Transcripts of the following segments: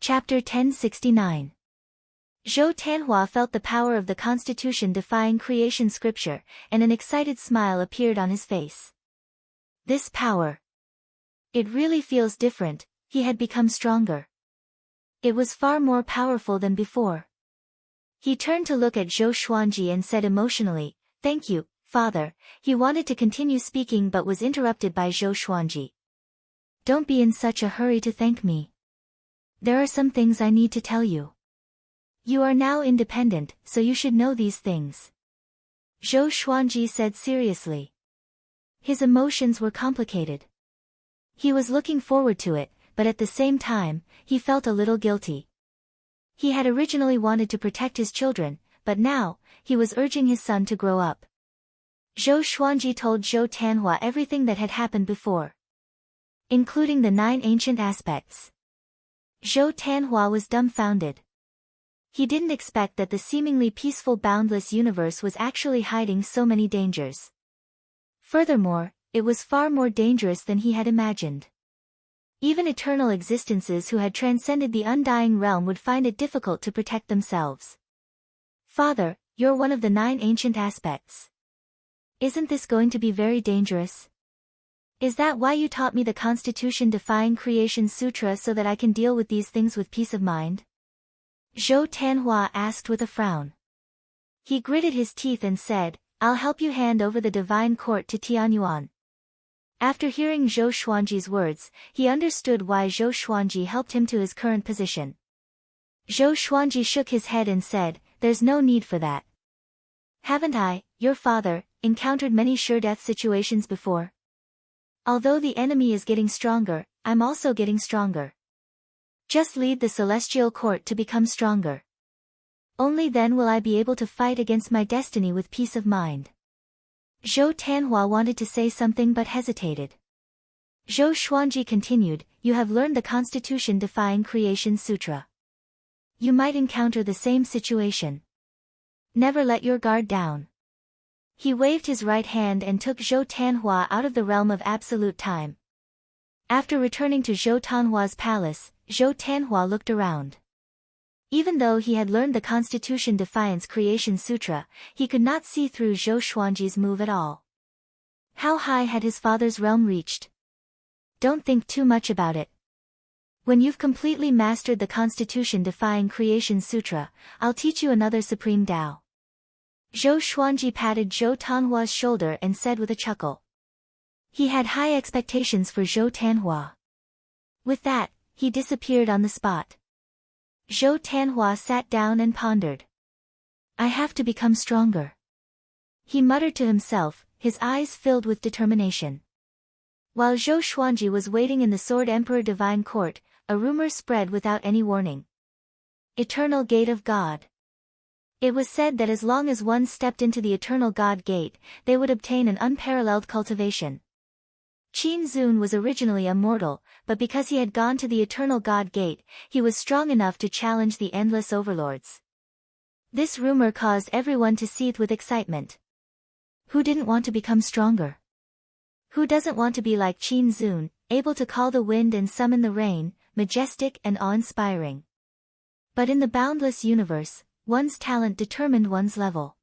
Chapter 1069. Zhou Tianhua felt the power of the Constitution defying creation scripture, and an excited smile appeared on his face. This power. It really feels different, he had become stronger. It was far more powerful than before. He turned to look at Zhou Xuanji and said emotionally, "Thank you, Father." He wanted to continue speaking but was interrupted by Zhou Xuanji. "Don't be in such a hurry to thank me. There are some things I need to tell you. You are now independent, so you should know these things." Zhou Xuanji said seriously. His emotions were complicated. He was looking forward to it, but at the same time, he felt a little guilty. He had originally wanted to protect his children, but now, he was urging his son to grow up. Zhou Xuanji told Zhou Tianhua everything that had happened before, including the 9 ancient aspects. Zhou Tianhua was dumbfounded. He didn't expect that the seemingly peaceful boundless universe was actually hiding so many dangers. Furthermore, it was far more dangerous than he had imagined. Even eternal existences who had transcended the undying realm would find it difficult to protect themselves. "Father, you're one of the 9 ancient aspects. Isn't this going to be very dangerous? Is that why you taught me the Constitution defying creation sutra so that I can deal with these things with peace of mind?" Zhou Tianhua asked with a frown. He gritted his teeth and said, "I'll help you hand over the divine court to Tianyuan." After hearing Zhou Xuanji's words, he understood why Zhou Xuanji helped him to his current position. Zhou Xuanji shook his head and said, "There's no need for that. Haven't I, your father, encountered many sure-death situations before? Although the enemy is getting stronger, I'm also getting stronger. Just lead the celestial court to become stronger. Only then will I be able to fight against my destiny with peace of mind." Zhou Tianhua wanted to say something but hesitated. Zhou Xuanji continued, "You have learned the Constitution defying creation sutra. You might encounter the same situation. Never let your guard down." He waved his right hand and took Zhou Tianhua out of the realm of absolute time. After returning to Zhou Tianhua's palace, Zhou Tianhua looked around. Even though he had learned the Constitution Defiance Creation Sutra, he could not see through Zhou Xuanji's move at all. How high had his father's realm reached? "Don't think too much about it. When you've completely mastered the Constitution Defying Creation Sutra, I'll teach you another Supreme Tao." Zhou Xuanji patted Zhou Tianhua's shoulder and said with a chuckle. He had high expectations for Zhou Tianhua. With that, he disappeared on the spot. Zhou Tianhua sat down and pondered. "I have to become stronger," he muttered to himself, his eyes filled with determination. While Zhou Xuanji was waiting in the Sword Emperor Divine Court, a rumor spread without any warning. Eternal Gate of God. It was said that as long as one stepped into the Eternal God Gate, they would obtain an unparalleled cultivation. Qin Zun was originally a mortal, but because he had gone to the Eternal God Gate, he was strong enough to challenge the endless overlords. This rumor caused everyone to seethe with excitement. Who didn't want to become stronger? Who doesn't want to be like Qin Zun, able to call the wind and summon the rain, majestic and awe-inspiring? But in the boundless universe, one's talent determined one's level.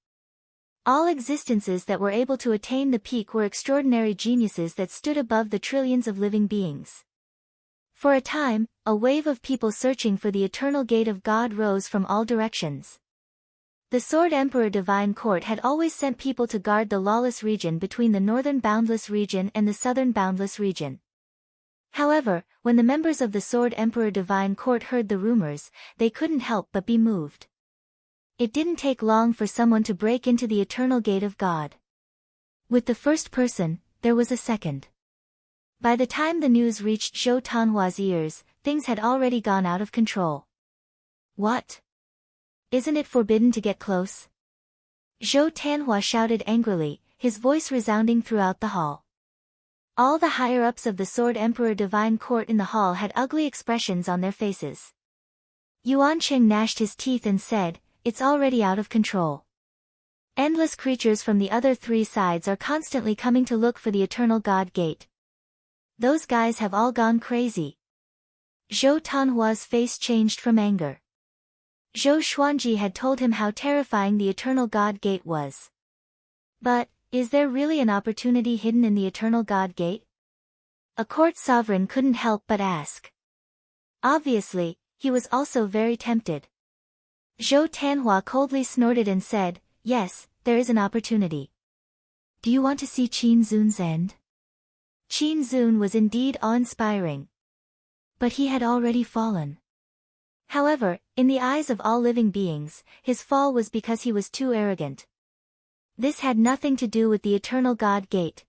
All existences that were able to attain the peak were extraordinary geniuses that stood above the trillions of living beings. For a time, a wave of people searching for the eternal gate of God rose from all directions. The Sword Emperor Divine Court had always sent people to guard the lawless region between the northern boundless region and the southern boundless region. However, when the members of the Sword Emperor Divine Court heard the rumors, they couldn't help but be moved. It didn't take long for someone to break into the eternal gate of God. With the first person, there was a second. By the time the news reached Zhou Tianhua's ears, things had already gone out of control. "What? Isn't it forbidden to get close?" Zhou Tianhua shouted angrily, his voice resounding throughout the hall. All the higher-ups of the Sword Emperor Divine Court in the hall had ugly expressions on their faces. Yuancheng gnashed his teeth and said, "It's already out of control. Endless creatures from the other 3 sides are constantly coming to look for the Eternal God Gate. Those guys have all gone crazy." Zhou Tanhua's face changed from anger. Zhou Xuanji had told him how terrifying the Eternal God Gate was. But, is there really an opportunity hidden in the Eternal God Gate? A court sovereign couldn't help but ask. Obviously, he was also very tempted. Zhou Tanhua coldly snorted and said, "Yes, there is an opportunity. Do you want to see Qin Zun's end?" Qin Zun was indeed awe-inspiring. But he had already fallen. However, in the eyes of all living beings, his fall was because he was too arrogant. This had nothing to do with the Eternal God Gate.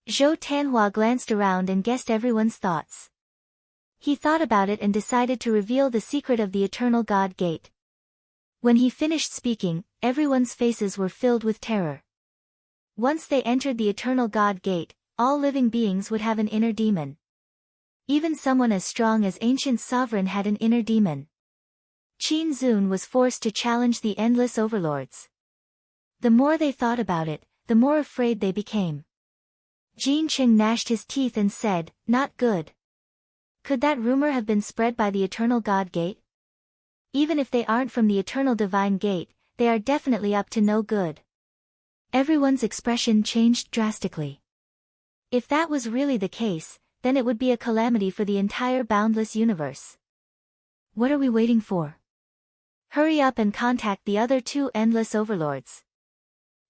Zhou Tanhua glanced around and guessed everyone's thoughts. He thought about it and decided to reveal the secret of the Eternal God Gate. When he finished speaking, everyone's faces were filled with terror. Once they entered the Eternal God Gate, all living beings would have an inner demon. Even someone as strong as Ancient Sovereign had an inner demon. Qin Zun was forced to challenge the endless overlords. The more they thought about it, the more afraid they became. Jin Qing gnashed his teeth and said, "Not good. Could that rumor have been spread by the Eternal God Gate? Even if they aren't from the Eternal Divine Gate, they are definitely up to no good." Everyone's expression changed drastically. If that was really the case, then it would be a calamity for the entire boundless universe. What are we waiting for? Hurry up and contact the other two endless overlords.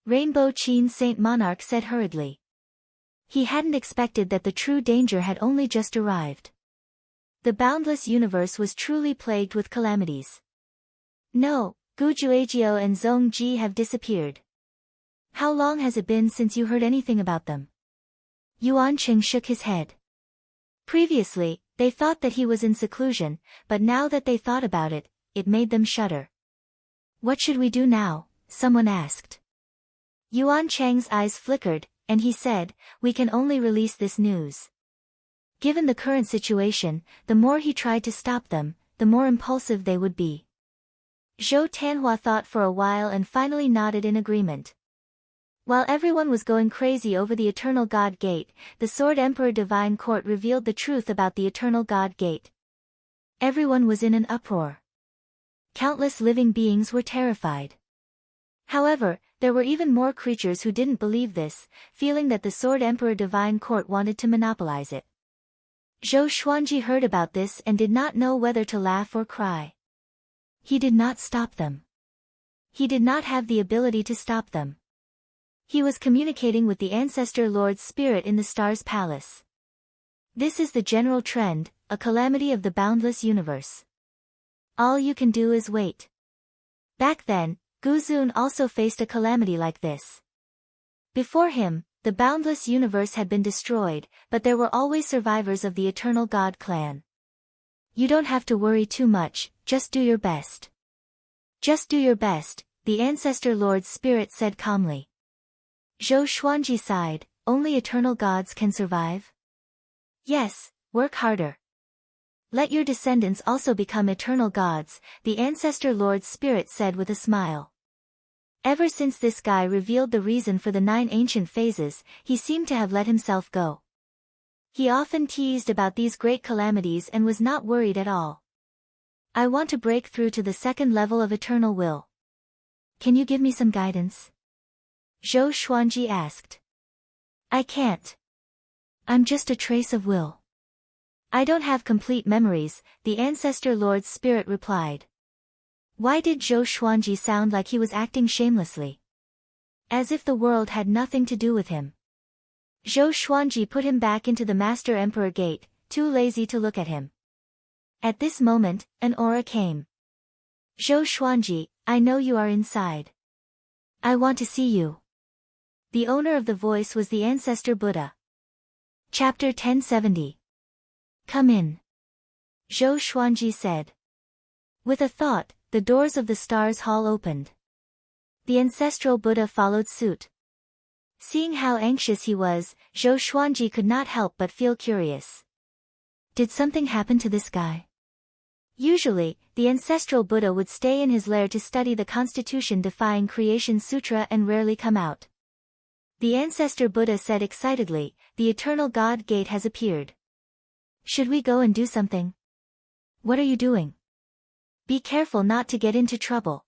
Rainbow Qin Saint Monarch said hurriedly. He hadn't expected that the true danger had only just arrived. The boundless universe was truly plagued with calamities. No, Gu Juejiao and Zhong Ji have disappeared. How long has it been since you heard anything about them? Yuan Qing shook his head. Previously, they thought that he was in seclusion, but now that they thought about it, it made them shudder. What should we do now? Someone asked. Yuan Chang's eyes flickered, and he said, "We can only release this news." Given the current situation, the more he tried to stop them, the more impulsive they would be. Zhou Tanhua thought for a while and finally nodded in agreement. While everyone was going crazy over the Eternal God Gate, the Sword Emperor Divine Court revealed the truth about the Eternal God Gate. Everyone was in an uproar. Countless living beings were terrified. However, there were even more creatures who didn't believe this, feeling that the Sword Emperor Divine Court wanted to monopolize it. Zhou Xuanji heard about this and did not know whether to laugh or cry. He did not stop them. He did not have the ability to stop them. He was communicating with the Ancestor Lord's spirit in the Star's Palace. This is the general trend, a calamity of the boundless universe. All you can do is wait. Back then, Gu Zun also faced a calamity like this. Before him, the boundless universe had been destroyed, but there were always survivors of the Eternal God clan. You don't have to worry too much, just do your best. Just do your best, the Ancestor Lord's spirit said calmly. Zhou Xuanji sighed, only eternal gods can survive? Yes, work harder. Let your descendants also become eternal gods, the Ancestor Lord's spirit said with a smile. Ever since this guy revealed the reason for the 9 ancient phases, he seemed to have let himself go. He often teased about these great calamities and was not worried at all. I want to break through to the 2nd level of eternal will. Can you give me some guidance? Zhou Xuanji asked. I can't. I'm just a trace of will. I don't have complete memories, the Ancestor Lord's spirit replied. Why did Zhou Xuanji sound like he was acting shamelessly? As if the world had nothing to do with him. Zhou Xuanji put him back into the Master Emperor Gate, too lazy to look at him. At this moment, an aura came. Zhou Xuanji, I know you are inside. I want to see you. The owner of the voice was the Ancestor Buddha. Chapter 1070. Come in. Zhou Xuanji said. With a thought, the doors of the Stars Hall opened. The ancestral Buddha followed suit. Seeing how anxious he was, Zhou Xuanji could not help but feel curious. Did something happen to this guy? Usually, the ancestral Buddha would stay in his lair to study the Constitution-defying Creation Sutra and rarely come out. The Ancestor Buddha said excitedly, the Eternal God Gate has appeared. Should we go and do something? What are you doing? Be careful not to get into trouble.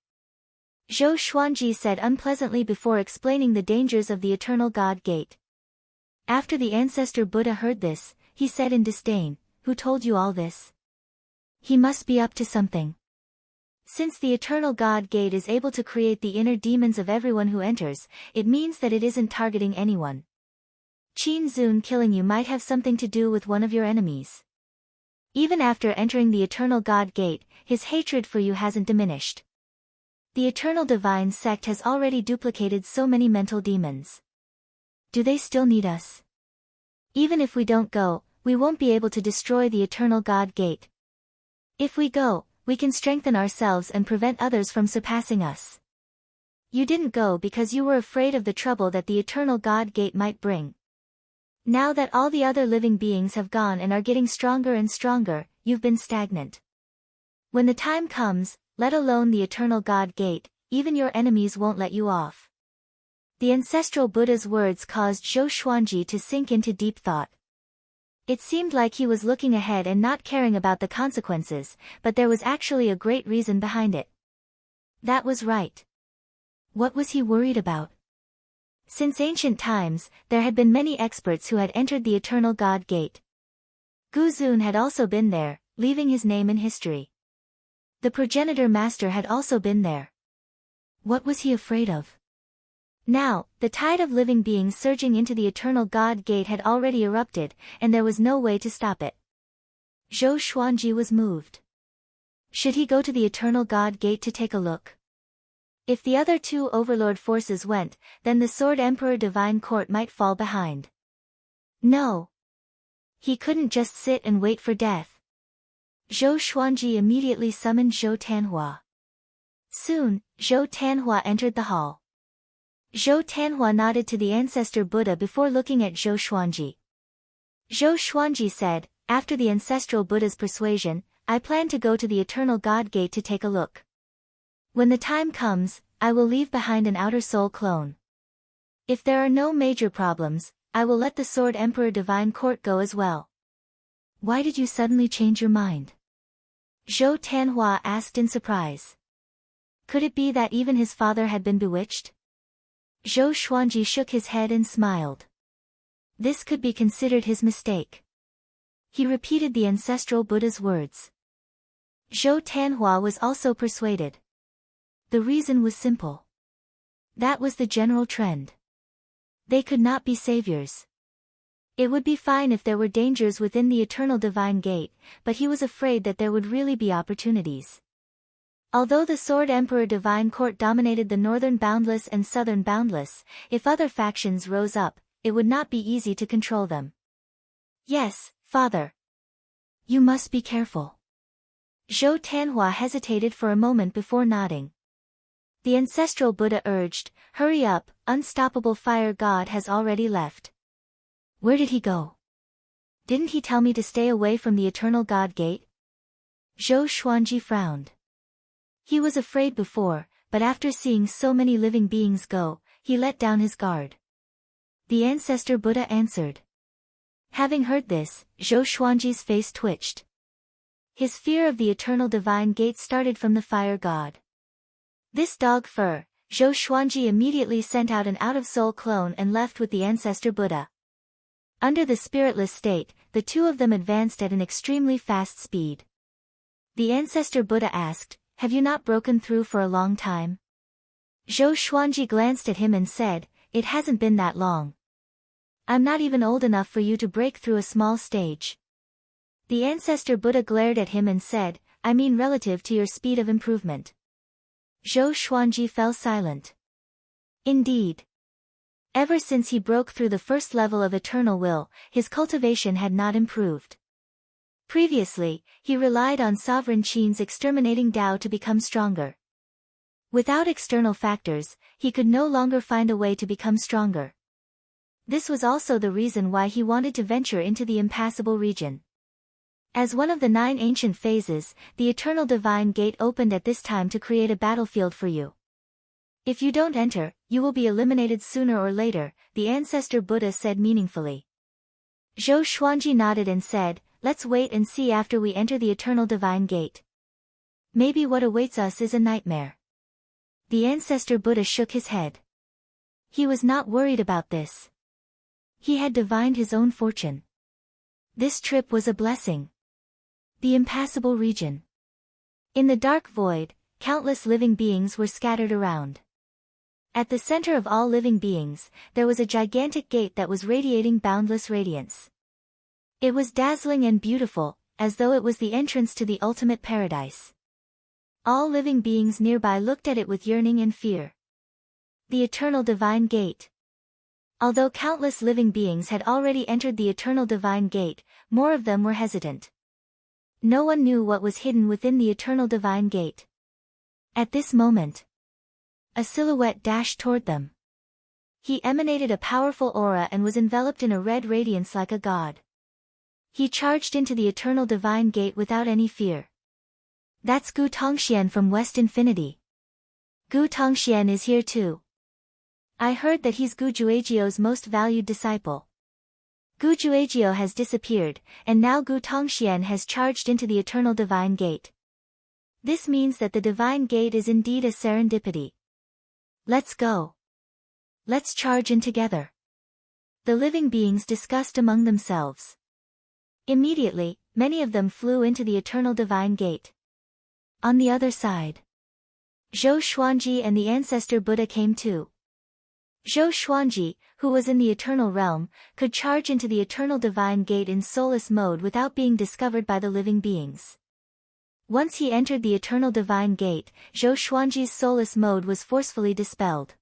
Zhou Xuanji said unpleasantly before explaining the dangers of the Eternal God Gate. After the ancestor Buddha heard this, he said in disdain, "Who told you all this? He must be up to something. Since the Eternal God Gate is able to create the inner demons of everyone who enters, it means that it isn't targeting anyone. Qin Zun killing you might have something to do with one of your enemies. Even after entering the Eternal God Gate, his hatred for you hasn't diminished. The Eternal Divine Sect has already duplicated so many mental demons. Do they still need us? Even if we don't go, we won't be able to destroy the Eternal God Gate. If we go, we can strengthen ourselves and prevent others from surpassing us. You didn't go because you were afraid of the trouble that the Eternal God Gate might bring. Now that all the other living beings have gone and are getting stronger and stronger, you've been stagnant. When the time comes, let alone the Eternal God Gate, even your enemies won't let you off." The ancestral Buddha's words caused Zhou Xuanji to sink into deep thought. It seemed like he was looking ahead and not caring about the consequences, but there was actually a great reason behind it. That was right. What was he worried about? Since ancient times, there had been many experts who had entered the Eternal God Gate. Gu Zun had also been there, leaving his name in history. The progenitor master had also been there. What was he afraid of? Now, the tide of living beings surging into the Eternal God Gate had already erupted, and there was no way to stop it. Zhou Xuanji was moved. Should he go to the Eternal God Gate to take a look? If the other two overlord forces went, then the Sword Emperor Divine Court might fall behind. No. He couldn't just sit and wait for death. Zhou Xuanji immediately summoned Zhou Tanhua. Soon, Zhou Tanhua entered the hall. Zhou Tanhua nodded to the ancestor Buddha before looking at Zhou Xuanji. Zhou Xuanji said, "After the ancestral Buddha's persuasion, I plan to go to the Eternal God Gate to take a look. When the time comes, I will leave behind an outer soul clone. If there are no major problems, I will let the Sword Emperor Divine Court go as well." "Why did you suddenly change your mind?" Zhou Tanhua asked in surprise. Could it be that even his father had been bewitched? Zhou Xuanji shook his head and smiled. This could be considered his mistake. He repeated the ancestral Buddha's words. Zhou Tanhua was also persuaded. The reason was simple. That was the general trend. They could not be saviors. It would be fine if there were dangers within the Eternal Divine Gate, but he was afraid that there would really be opportunities. Although the Sword Emperor Divine Court dominated the Northern Boundless and Southern Boundless, if other factions rose up, it would not be easy to control them. "Yes, father. You must be careful." Zhou Tanhua hesitated for a moment before nodding. The ancestral Buddha urged, "Hurry up, unstoppable fire god has already left." "Where did he go? Didn't he tell me to stay away from the Eternal God Gate?" Zhou Xuanji frowned. He was afraid before, but after seeing so many living beings go, he let down his guard. The ancestor Buddha answered. Having heard this, Zhou Xuanji's face twitched. His fear of the Eternal Divine Gate started from the fire god. This dog fur, Zhou Xuanji immediately sent out an out-of-soul clone and left with the ancestor Buddha. Under the spiritless state, the two of them advanced at an extremely fast speed. The ancestor Buddha asked, "Have you not broken through for a long time?" Zhou Xuanji glanced at him and said, "It hasn't been that long. I'm not even old enough for you to break through a small stage." The ancestor Buddha glared at him and said, "I mean relative to your speed of improvement." Zhou Xuanji fell silent. Indeed. Ever since he broke through the first level of eternal will, his cultivation had not improved. Previously, he relied on Sovereign Qin's exterminating Tao to become stronger. Without external factors, he could no longer find a way to become stronger. This was also the reason why he wanted to venture into the impassable region. As one of the 9 ancient phases, the Eternal Divine Gate opened at this time to create a battlefield for you. If you don't enter, you will be eliminated sooner or later, the ancestor Buddha said meaningfully. Zhou Xuanji nodded and said, let's wait and see after we enter the eternal divine gate. Maybe what awaits us is a nightmare. The ancestor Buddha shook his head. He was not worried about this. He had divined his own fortune. This trip was a blessing. The impassable region. In the dark void, countless living beings were scattered around. At the center of all living beings, there was a gigantic gate that was radiating boundless radiance. It was dazzling and beautiful, as though it was the entrance to the ultimate paradise. All living beings nearby looked at it with yearning and fear. The eternal divine gate. Although countless living beings had already entered the eternal divine gate, more of them were hesitant. No one knew what was hidden within the eternal divine gate. At this moment, a silhouette dashed toward them. He emanated a powerful aura and was enveloped in a red radiance like a god. He charged into the eternal divine gate without any fear. That's Gu Tongxian from West Infinity. Gu Tongxian is here too. I heard that he's Gu Juejiu's most valued disciple. Gu Juejiu has disappeared, and now Gu Tongxian has charged into the eternal divine gate. This means that the divine gate is indeed a serendipity. Let's go. Let's charge in together. The living beings discussed among themselves. Immediately, many of them flew into the eternal divine gate. On the other side, Zhou Xuanji and the ancestor Buddha came too. Zhou Xuanji, who was in the eternal realm, could charge into the eternal divine gate in soulless mode without being discovered by the living beings. Once he entered the eternal divine gate, Zhou Xuanji's soulless mode was forcefully dispelled.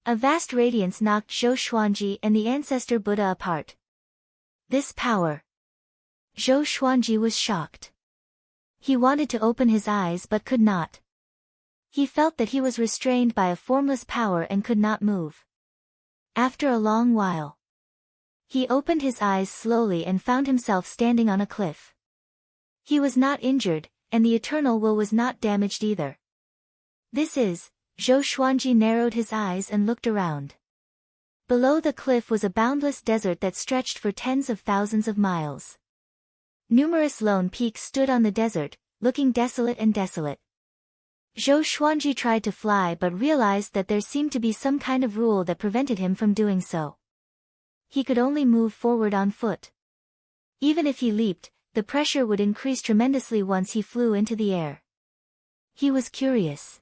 A vast radiance knocked Zhou Xuanji and the ancestor Buddha apart. This power. Zhou Xuanji was shocked. He wanted to open his eyes but could not. He felt that he was restrained by a formless power and could not move. After a long while, he opened his eyes slowly and found himself standing on a cliff. He was not injured, and the eternal will was not damaged either. This is, Zhou Xuanji narrowed his eyes and looked around. Below the cliff was a boundless desert that stretched for tens of thousands of miles. Numerous lone peaks stood on the desert, looking desolate and desolate. Zhou Xuanji tried to fly but realized that there seemed to be some kind of rule that prevented him from doing so. He could only move forward on foot. Even if he leaped, the pressure would increase tremendously once he flew into the air. He was curious.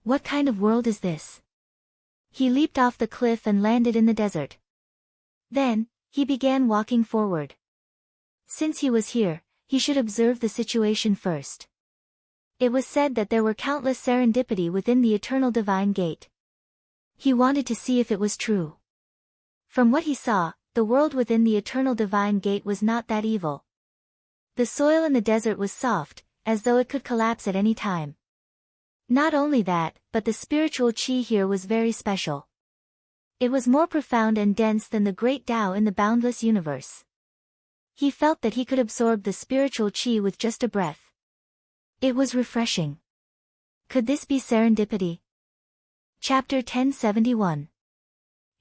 What kind of world is this? He leaped off the cliff and landed in the desert. Then, he began walking forward. Since he was here, he should observe the situation first. It was said that there were countless serendipity within the eternal divine gate. He wanted to see if it was true. From what he saw, the world within the eternal divine gate was not that evil. The soil in the desert was soft, as though it could collapse at any time. Not only that, but the spiritual qi here was very special. It was more profound and dense than the great Tao in the boundless universe. He felt that he could absorb the spiritual qi with just a breath. It was refreshing. Could this be serendipity? Chapter 1071.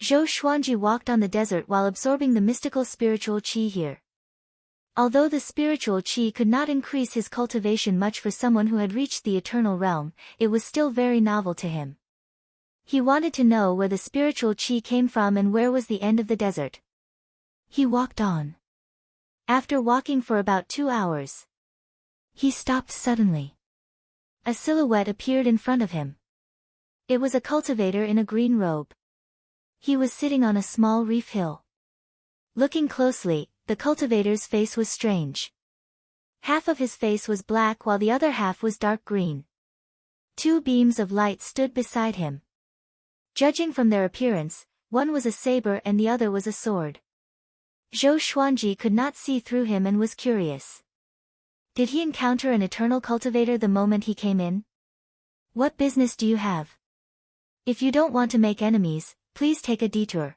Zhou Xuanji walked on the desert while absorbing the mystical spiritual qi here. Although the spiritual qi could not increase his cultivation much for someone who had reached the eternal realm, it was still very novel to him. He wanted to know where the spiritual qi came from and where was the end of the desert. He walked on. After walking for about 2 hours, he stopped suddenly. A silhouette appeared in front of him. It was a cultivator in a green robe. He was sitting on a small reef hill. Looking closely, the cultivator's face was strange. Half of his face was black while the other half was dark green. 2 beams of light stood beside him. Judging from their appearance, one was a saber and the other was a sword. Zhou Xuanji could not see through him and was curious. Did he encounter an eternal cultivator the moment he came in? What business do you have? If you don't want to make enemies, please take a detour.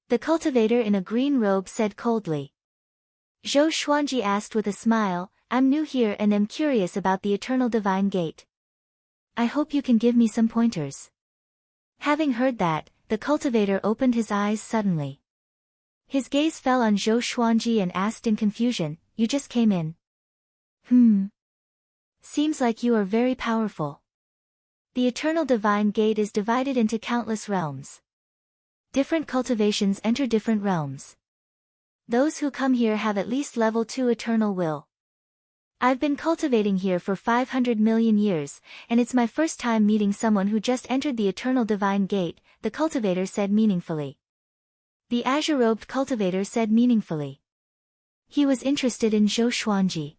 The cultivator in a green robe said coldly. Zhou Xuanji asked with a smile, I'm new here and am curious about the eternal divine gate. I hope you can give me some pointers. Having heard that, the cultivator opened his eyes suddenly. His gaze fell on Zhou Xuanji and asked in confusion, "You just came in?" Seems like you are very powerful. The Eternal Divine Gate is divided into countless realms. Different cultivations enter different realms. Those who come here have at least level 2 eternal will. I've been cultivating here for 500 million years, and it's my first time meeting someone who just entered the Eternal Divine Gate, the cultivator said meaningfully. The azure-robed cultivator said meaningfully. He was interested in Zhou Xuanji.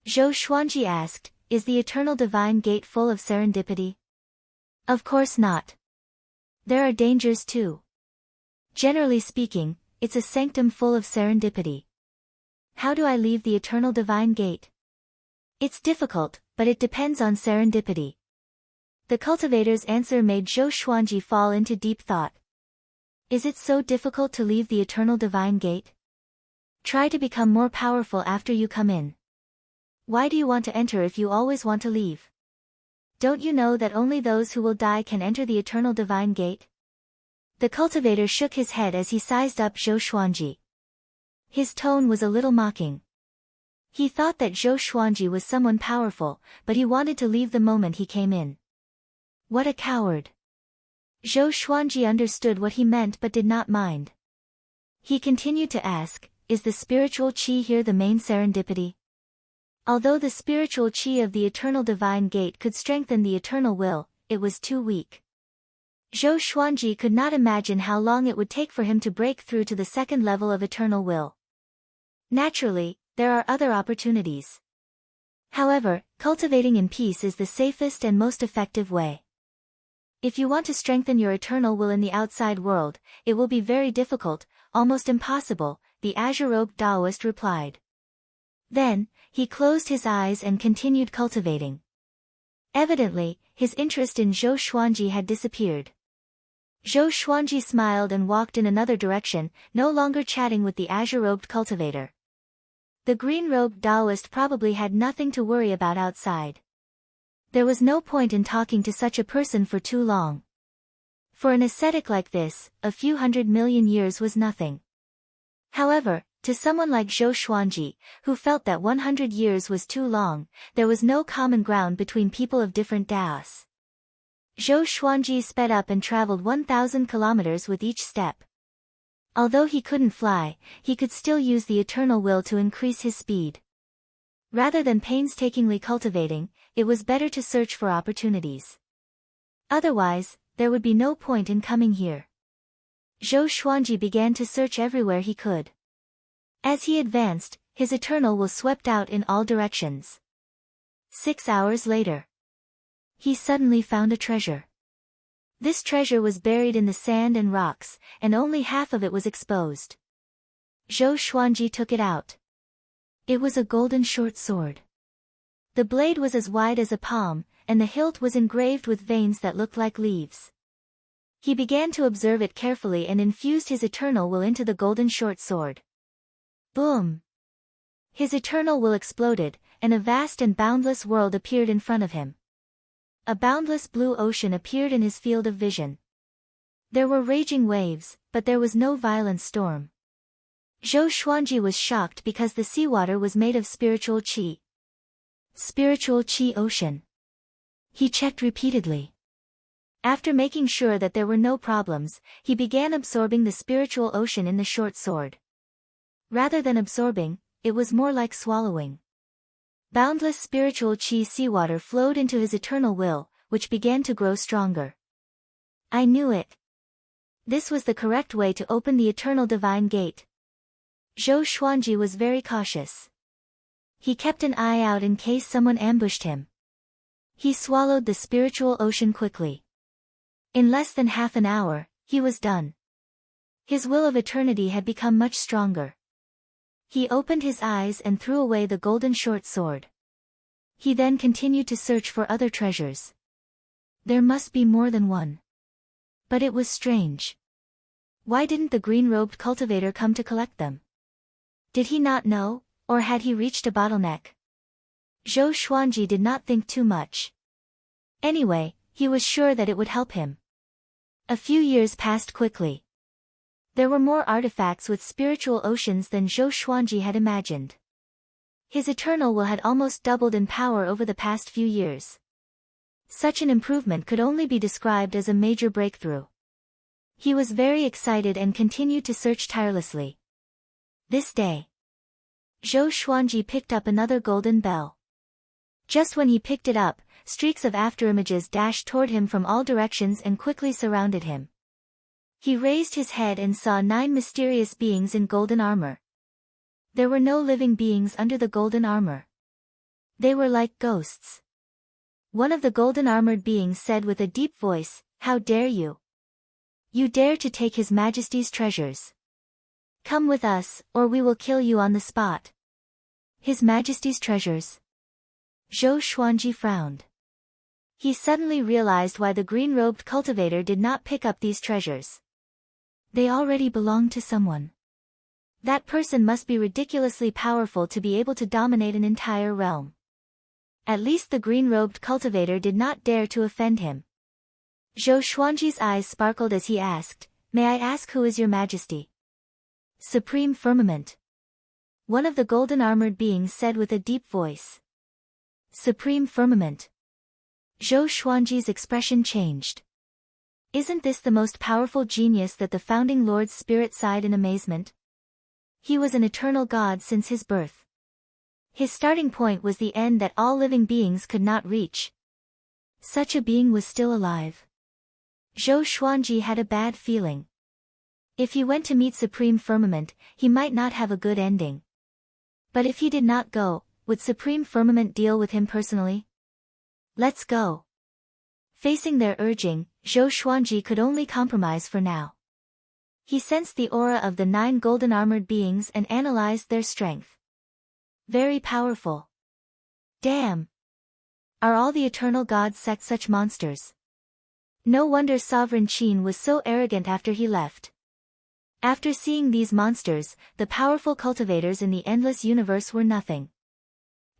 Zhou Xuanji asked, "Is the Eternal Divine Gate full of serendipity?" "Of course not. There are dangers too. Generally speaking, it's a sanctum full of serendipity." "How do I leave the Eternal Divine Gate?" "It's difficult, but it depends on serendipity." The cultivator's answer made Zhou Xuanji fall into deep thought. Is it so difficult to leave the Eternal Divine Gate? Try to become more powerful after you come in. Why do you want to enter if you always want to leave? Don't you know that only those who will die can enter the Eternal Divine Gate? The cultivator shook his head as he sized up Zhou Xuanji. His tone was a little mocking. He thought that Zhou Xuanji was someone powerful, but he wanted to leave the moment he came in. What a coward. Zhou Xuanji understood what he meant but did not mind. He continued to ask, "Is the spiritual qi here the main serendipity?" Although the spiritual qi of the Eternal Divine Gate could strengthen the eternal will, it was too weak. Zhou Xuanji could not imagine how long it would take for him to break through to the second level of eternal will. Naturally, there are other opportunities. However, cultivating in peace is the safest and most effective way. If you want to strengthen your eternal will in the outside world, it will be very difficult, almost impossible, the azure-robed Taoist replied. Then, he closed his eyes and continued cultivating. Evidently, his interest in Zhou Xuanji had disappeared. Zhou Xuanji smiled and walked in another direction, no longer chatting with the azure-robed cultivator. The green-robed Taoist probably had nothing to worry about outside. There was no point in talking to such a person for too long. For an ascetic like this, a few 100 million years was nothing. However, to someone like Zhou Xuanji, who felt that 100 years was too long, there was no common ground between people of different daos. Zhou Xuanji sped up and traveled 1,000 kilometers with each step. Although he couldn't fly, he could still use the eternal will to increase his speed. Rather than painstakingly cultivating, it was better to search for opportunities. Otherwise, there would be no point in coming here. Zhou Xuanji began to search everywhere he could. As he advanced, his eternal will swept out in all directions. 6 hours later, he suddenly found a treasure. This treasure was buried in the sand and rocks, and only half of it was exposed. Zhou Xuanji took it out. It was a golden short sword. The blade was as wide as a palm, and the hilt was engraved with veins that looked like leaves. He began to observe it carefully and infused his eternal will into the golden short sword. Boom! His eternal will exploded, and a vast and boundless world appeared in front of him. A boundless blue ocean appeared in his field of vision. There were raging waves, but there was no violent storm. Zhou Xuanji was shocked because the seawater was made of spiritual qi. Spiritual qi ocean. He checked repeatedly. After making sure that there were no problems, he began absorbing the spiritual ocean in the short sword. Rather than absorbing, it was more like swallowing. Boundless spiritual qi seawater flowed into his eternal will, which began to grow stronger. I knew it. This was the correct way to open the Eternal Divine Gate. Zhou Xuanji was very cautious. He kept an eye out in case someone ambushed him. He swallowed the spiritual ocean quickly. In less than half an hour, he was done. His will of eternity had become much stronger. He opened his eyes and threw away the golden short sword. He then continued to search for other treasures. There must be more than one. But it was strange. Why didn't the green-robed cultivator come to collect them? Did he not know, or had he reached a bottleneck? Zhou Xuanji did not think too much. Anyway, he was sure that it would help him. A few years passed quickly. There were more artifacts with spiritual oceans than Zhou Xuanji had imagined. His eternal will had almost doubled in power over the past few years. Such an improvement could only be described as a major breakthrough. He was very excited and continued to search tirelessly. This day, Zhou Xuanji picked up another golden bell. Just when he picked it up, streaks of afterimages dashed toward him from all directions and quickly surrounded him. He raised his head and saw 9 mysterious beings in golden armor. There were no living beings under the golden armor. They were like ghosts. One of the golden-armored beings said with a deep voice, "How dare you? You dare to take His Majesty's treasures. Come with us, or we will kill you on the spot." His Majesty's treasures? Zhou Xuanji frowned. He suddenly realized why the green-robed cultivator did not pick up these treasures. They already belonged to someone. That person must be ridiculously powerful to be able to dominate an entire realm. At least the green-robed cultivator did not dare to offend him. Zhou Xuanji's eyes sparkled as he asked, "May I ask who is your majesty?" "Supreme Firmament," one of the golden-armored beings said with a deep voice. Supreme Firmament. Zhou Xuanji's expression changed. Isn't this the most powerful genius that the founding lord's spirit sighed in amazement? He was an eternal god since his birth. His starting point was the end that all living beings could not reach. Such a being was still alive. Zhou Xuanji had a bad feeling. If he went to meet Supreme Firmament, he might not have a good ending. But if he did not go, would Supreme Firmament deal with him personally? "Let's go." Facing their urging, Zhou Xuanji could only compromise for now. He sensed the aura of the 9 golden-armored beings and analyzed their strength. Very powerful. Damn! Are all the eternal gods such monsters? No wonder Sovereign Qin was so arrogant after he left. After seeing these monsters, the powerful cultivators in the endless universe were nothing.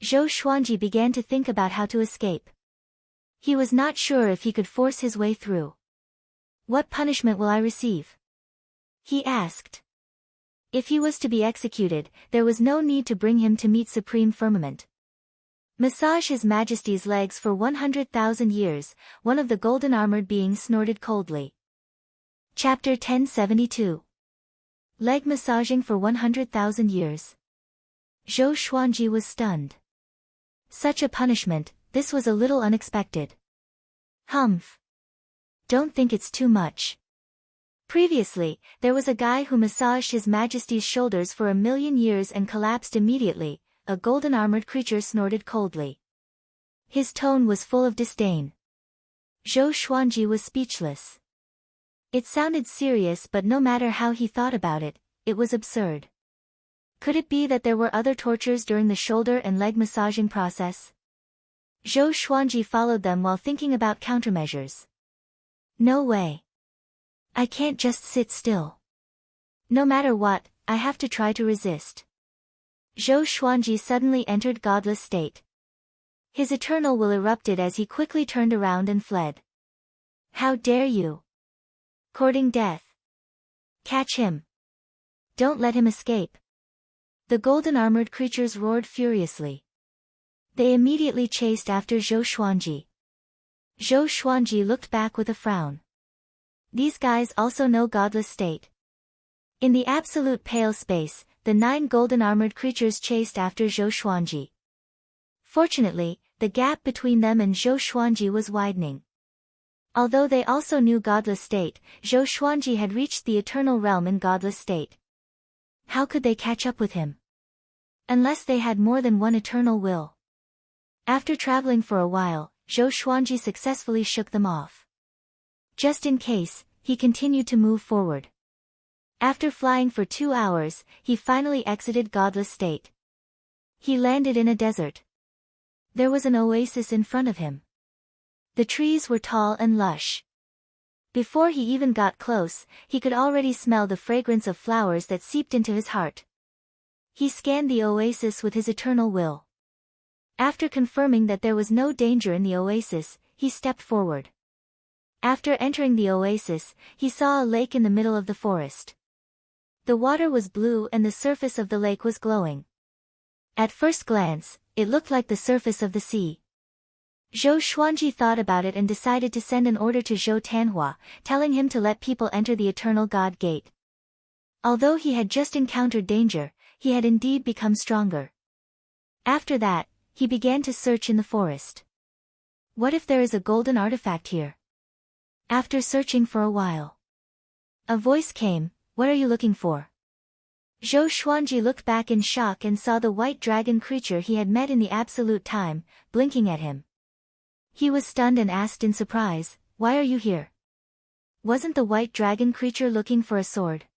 Zhou Xuanji began to think about how to escape. He was not sure if he could force his way through. "What punishment will I receive?" he asked. If he was to be executed, there was no need to bring him to meet Supreme Firmament. "Massage His Majesty's legs for 100,000 years, one of the golden-armored beings snorted coldly. Chapter 1072. Leg massaging for 100,000 years. Zhou Xuanji was stunned. Such a punishment, this was a little unexpected. Humph. Don't think it's too much. Previously, there was a guy who massaged His Majesty's shoulders for 1,000,000 years and collapsed immediately. A golden-armored creature snorted coldly. His tone was full of disdain. Zhou Xuanji was speechless. It sounded serious, but no matter how he thought about it, it was absurd. Could it be that there were other tortures during the shoulder and leg massaging process? Zhou Xuanji followed them while thinking about countermeasures. No way. I can't just sit still. No matter what, I have to try to resist. Zhou Xuanji suddenly entered godless state. His eternal will erupted as he quickly turned around and fled. How dare you! Courting death. Catch him. Don't let him escape. The golden-armored creatures roared furiously. They immediately chased after Zhou Xuanji. Zhou Xuanji looked back with a frown. These guys also know godless state. In the absolute pale space, the 9 golden-armored creatures chased after Zhou Xuanji. Fortunately, the gap between them and Zhou Xuanji was widening. Although they also knew godless state, Zhou Xuanji had reached the eternal realm in godless state. How could they catch up with him? Unless they had more than one eternal will. After traveling for a while, Zhou Xuanji successfully shook them off. Just in case, he continued to move forward. After flying for 2 hours, he finally exited godless state. He landed in a desert. There was an oasis in front of him. The trees were tall and lush. Before he even got close, he could already smell the fragrance of flowers that seeped into his heart. He scanned the oasis with his eternal will. After confirming that there was no danger in the oasis, he stepped forward. After entering the oasis, he saw a lake in the middle of the forest. The water was blue and the surface of the lake was glowing. At first glance, it looked like the surface of the sea. Zhou Xuanji thought about it and decided to send an order to Zhou Tanhua, telling him to let people enter the Eternal God Gate. Although he had just encountered danger, he had indeed become stronger. After that, he began to search in the forest. What if there is a golden artifact here? After searching for a while, a voice came, "What are you looking for?" Zhou Xuanji looked back in shock and saw the white dragon creature he had met in the absolute time, blinking at him. He was stunned and asked in surprise, "Why are you here?" Wasn't the white dragon creature looking for a sword?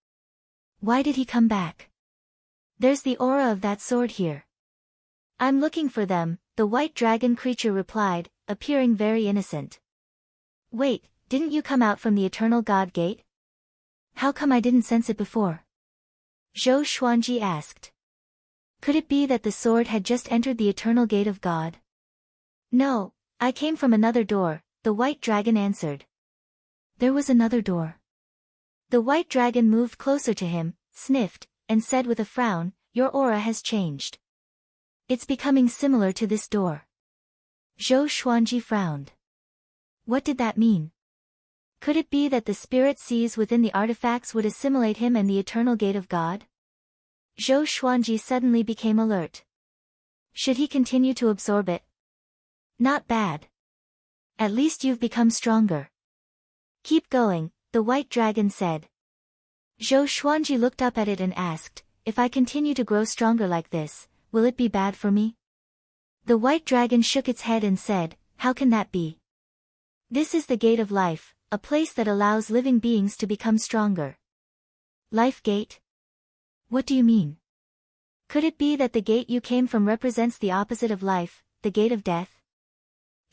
Why did he come back? There's the aura of that sword here. I'm looking for them, the white dragon creature replied, appearing very innocent. Wait, didn't you come out from the Eternal God Gate? How come I didn't sense it before? Zhou Xuanji asked. Could it be that the sword had just entered the Eternal Gate of God? No, I came from another door, the white dragon answered. There was another door. The white dragon moved closer to him, sniffed, and said with a frown, "Your aura has changed. It's becoming similar to this door." Zhou Xuanji frowned. What did that mean? Could it be that the spirit sees within the artifacts would assimilate him and the Eternal Gate of God? Zhou Xuanji suddenly became alert. Should he continue to absorb it? Not bad. At least you've become stronger. Keep going, the white dragon said. Zhou Xuanji looked up at it and asked, if I continue to grow stronger like this, will it be bad for me? The white dragon shook its head and said, how can that be? This is the gate of life, a place that allows living beings to become stronger. Life gate? What do you mean? Could it be that the gate you came from represents the opposite of life, the gate of death?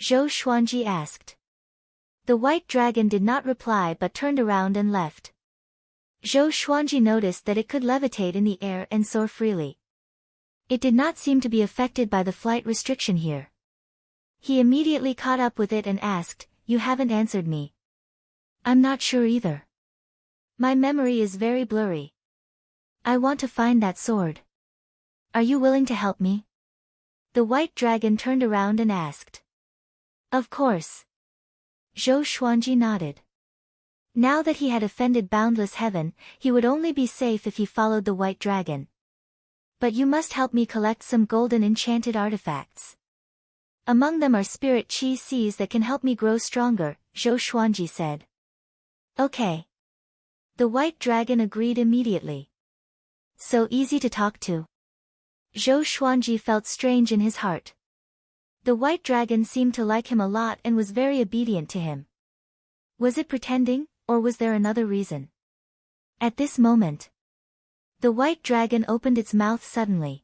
Zhou Xuanji asked. The white dragon did not reply but turned around and left. Zhou Xuanji noticed that it could levitate in the air and soar freely. It did not seem to be affected by the flight restriction here. He immediately caught up with it and asked, you haven't answered me. I'm not sure either. My memory is very blurry. I want to find that sword. Are you willing to help me? The white dragon turned around and asked. Of course. Zhou Xuanji nodded. Now that he had offended boundless heaven, he would only be safe if he followed the white dragon. But you must help me collect some golden enchanted artifacts. Among them are spirit chi seeds that can help me grow stronger, Zhou Xuanji said. Okay. The white dragon agreed immediately. So easy to talk to. Zhou Xuanji felt strange in his heart. The white dragon seemed to like him a lot and was very obedient to him. Was it pretending, or was there another reason? At this moment, the white dragon opened its mouth suddenly.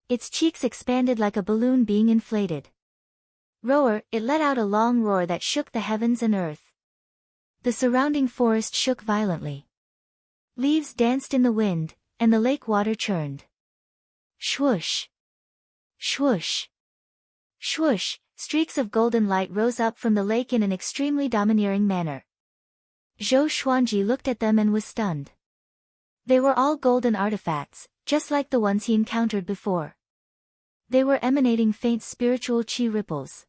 Its cheeks expanded like a balloon being inflated. Roar, it let out a long roar that shook the heavens and earth. The surrounding forest shook violently. Leaves danced in the wind, and the lake water churned. Swoosh! Swoosh! Swoosh! Streaks of golden light rose up from the lake in an extremely domineering manner. Zhou Xuanji looked at them and was stunned. They were all golden artifacts, just like the ones he encountered before. They were emanating faint spiritual chi ripples.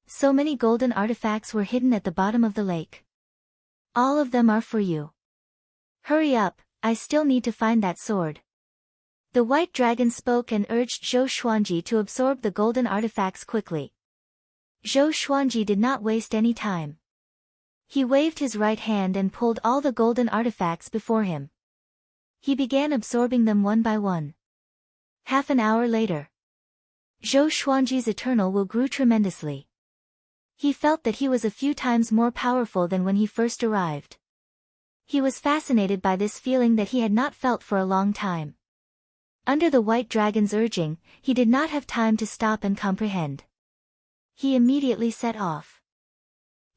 So many golden artifacts were hidden at the bottom of the lake. All of them are for you. Hurry up, I still need to find that sword. The white dragon spoke and urged Zhou Xuanji to absorb the golden artifacts quickly. Zhou Xuanji did not waste any time. He waved his right hand and pulled all the golden artifacts before him. He began absorbing them one by one. Half an hour later, Zhou Xuanji's eternal will grew tremendously. He felt that he was a few times more powerful than when he first arrived. He was fascinated by this feeling that he had not felt for a long time. Under the white dragon's urging, he did not have time to stop and comprehend. He immediately set off.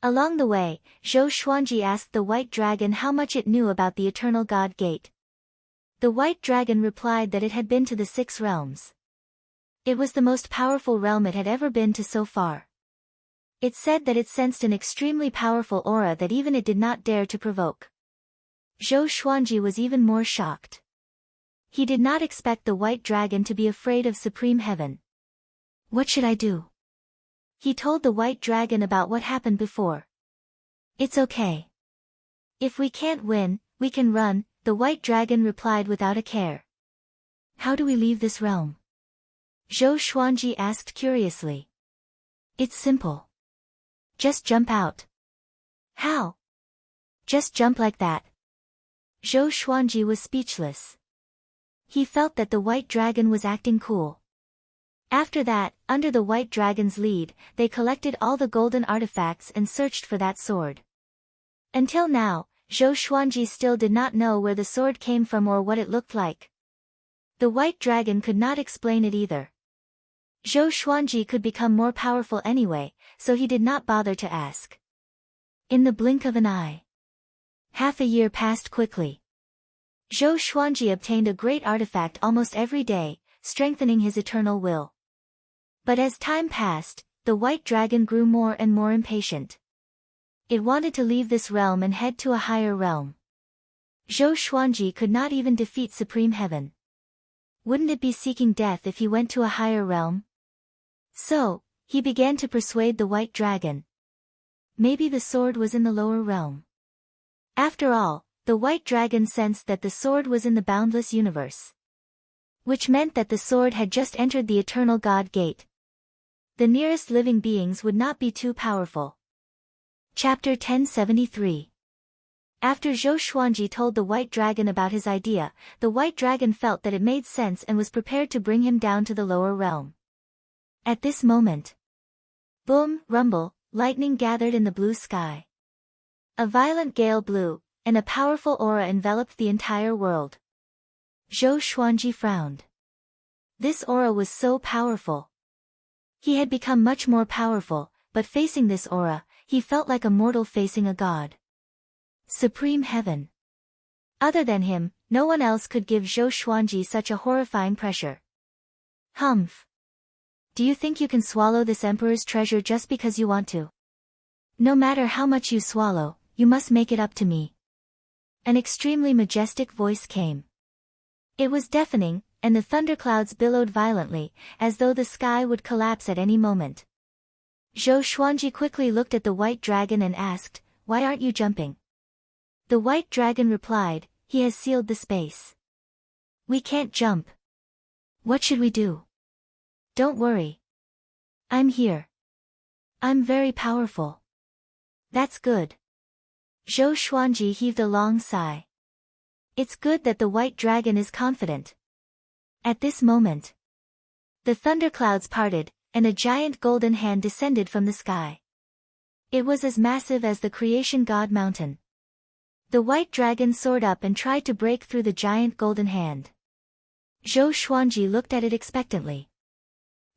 Along the way, Zhou Xuanji asked the white dragon how much it knew about the Eternal God Gate. The white dragon replied that it had been to the 6 realms. It was the most powerful realm it had ever been to so far. It said that it sensed an extremely powerful aura that even it did not dare to provoke. Zhou Xuanji was even more shocked. He did not expect the white dragon to be afraid of supreme heaven. What should I do? He told the white dragon about what happened before. It's okay. If we can't win, we can run, the white dragon replied without a care. How do we leave this realm? Zhou Xuanji asked curiously. It's simple. Just jump out. How? Just jump like that. Zhou Xuanji was speechless. He felt that the white dragon was acting cool. After that, under the white dragon's lead, they collected all the golden artifacts and searched for that sword. Until now, Zhou Xuanji still did not know where the sword came from or what it looked like. The white dragon could not explain it either. Zhou Xuanji could become more powerful anyway, so he did not bother to ask. In the blink of an eye. Half a year passed quickly. Zhou Xuanji obtained a great artifact almost every day, strengthening his eternal will. But as time passed, the white dragon grew more and more impatient. It wanted to leave this realm and head to a higher realm. Zhou Xuanji could not even defeat Supreme Heaven. Wouldn't it be seeking death if he went to a higher realm? So, he began to persuade the white dragon. Maybe the sword was in the lower realm. After all, the white dragon sensed that the sword was in the boundless universe. Which meant that the sword had just entered the eternal God Gate. The nearest living beings would not be too powerful. Chapter 1073. After Zhou Xuanji told the white dragon about his idea, the white dragon felt that it made sense and was prepared to bring him down to the lower realm. At this moment, boom, rumble, lightning gathered in the blue sky. A violent gale blew, and a powerful aura enveloped the entire world. Zhou Xuanji frowned. This aura was so powerful. He had become much more powerful, but facing this aura, he felt like a mortal facing a god. Supreme Heaven. Other than him, no one else could give Zhou Xuanji such a horrifying pressure. Humph. Do you think you can swallow this emperor's treasure just because you want to? No matter how much you swallow, you must make it up to me. An extremely majestic voice came. It was deafening, and the thunderclouds billowed violently, as though the sky would collapse at any moment. Zhou Xuanji quickly looked at the white dragon and asked, "Why aren't you jumping?" The white dragon replied, "He has sealed the space. We can't jump. What should we do?" "Don't worry. I'm here. I'm very powerful." "That's good." Zhou Xuanji heaved a long sigh. It's good that the white dragon is confident. At this moment, the thunderclouds parted, and a giant golden hand descended from the sky. It was as massive as the creation god mountain. The white dragon soared up and tried to break through the giant golden hand. Zhou Xuanji looked at it expectantly.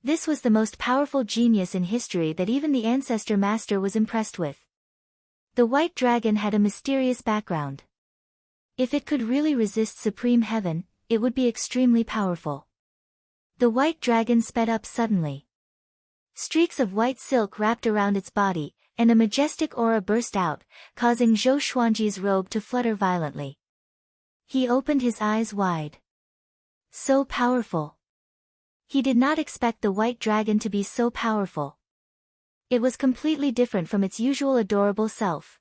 This was the most powerful genius in history that even the ancestor master was impressed with. The white dragon had a mysterious background. If it could really resist Supreme Heaven, it would be extremely powerful. The white dragon sped up suddenly. Streaks of white silk wrapped around its body, and a majestic aura burst out, causing Zhou Xuanji's robe to flutter violently. He opened his eyes wide. So powerful. He did not expect the white dragon to be so powerful. It was completely different from its usual adorable self.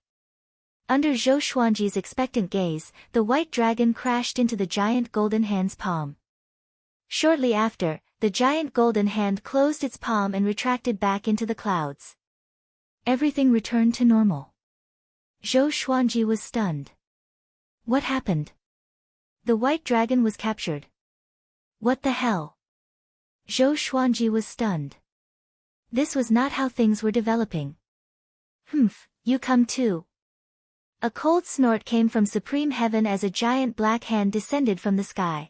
Under Zhou Xuanji's expectant gaze, the white dragon crashed into the giant golden hand's palm. Shortly after, the giant golden hand closed its palm and retracted back into the clouds. Everything returned to normal. Zhou Xuanji was stunned. What happened? The white dragon was captured. What the hell? Zhou Xuanji was stunned. This was not how things were developing. Humph, you come too. A cold snort came from Supreme Heaven as a giant black hand descended from the sky.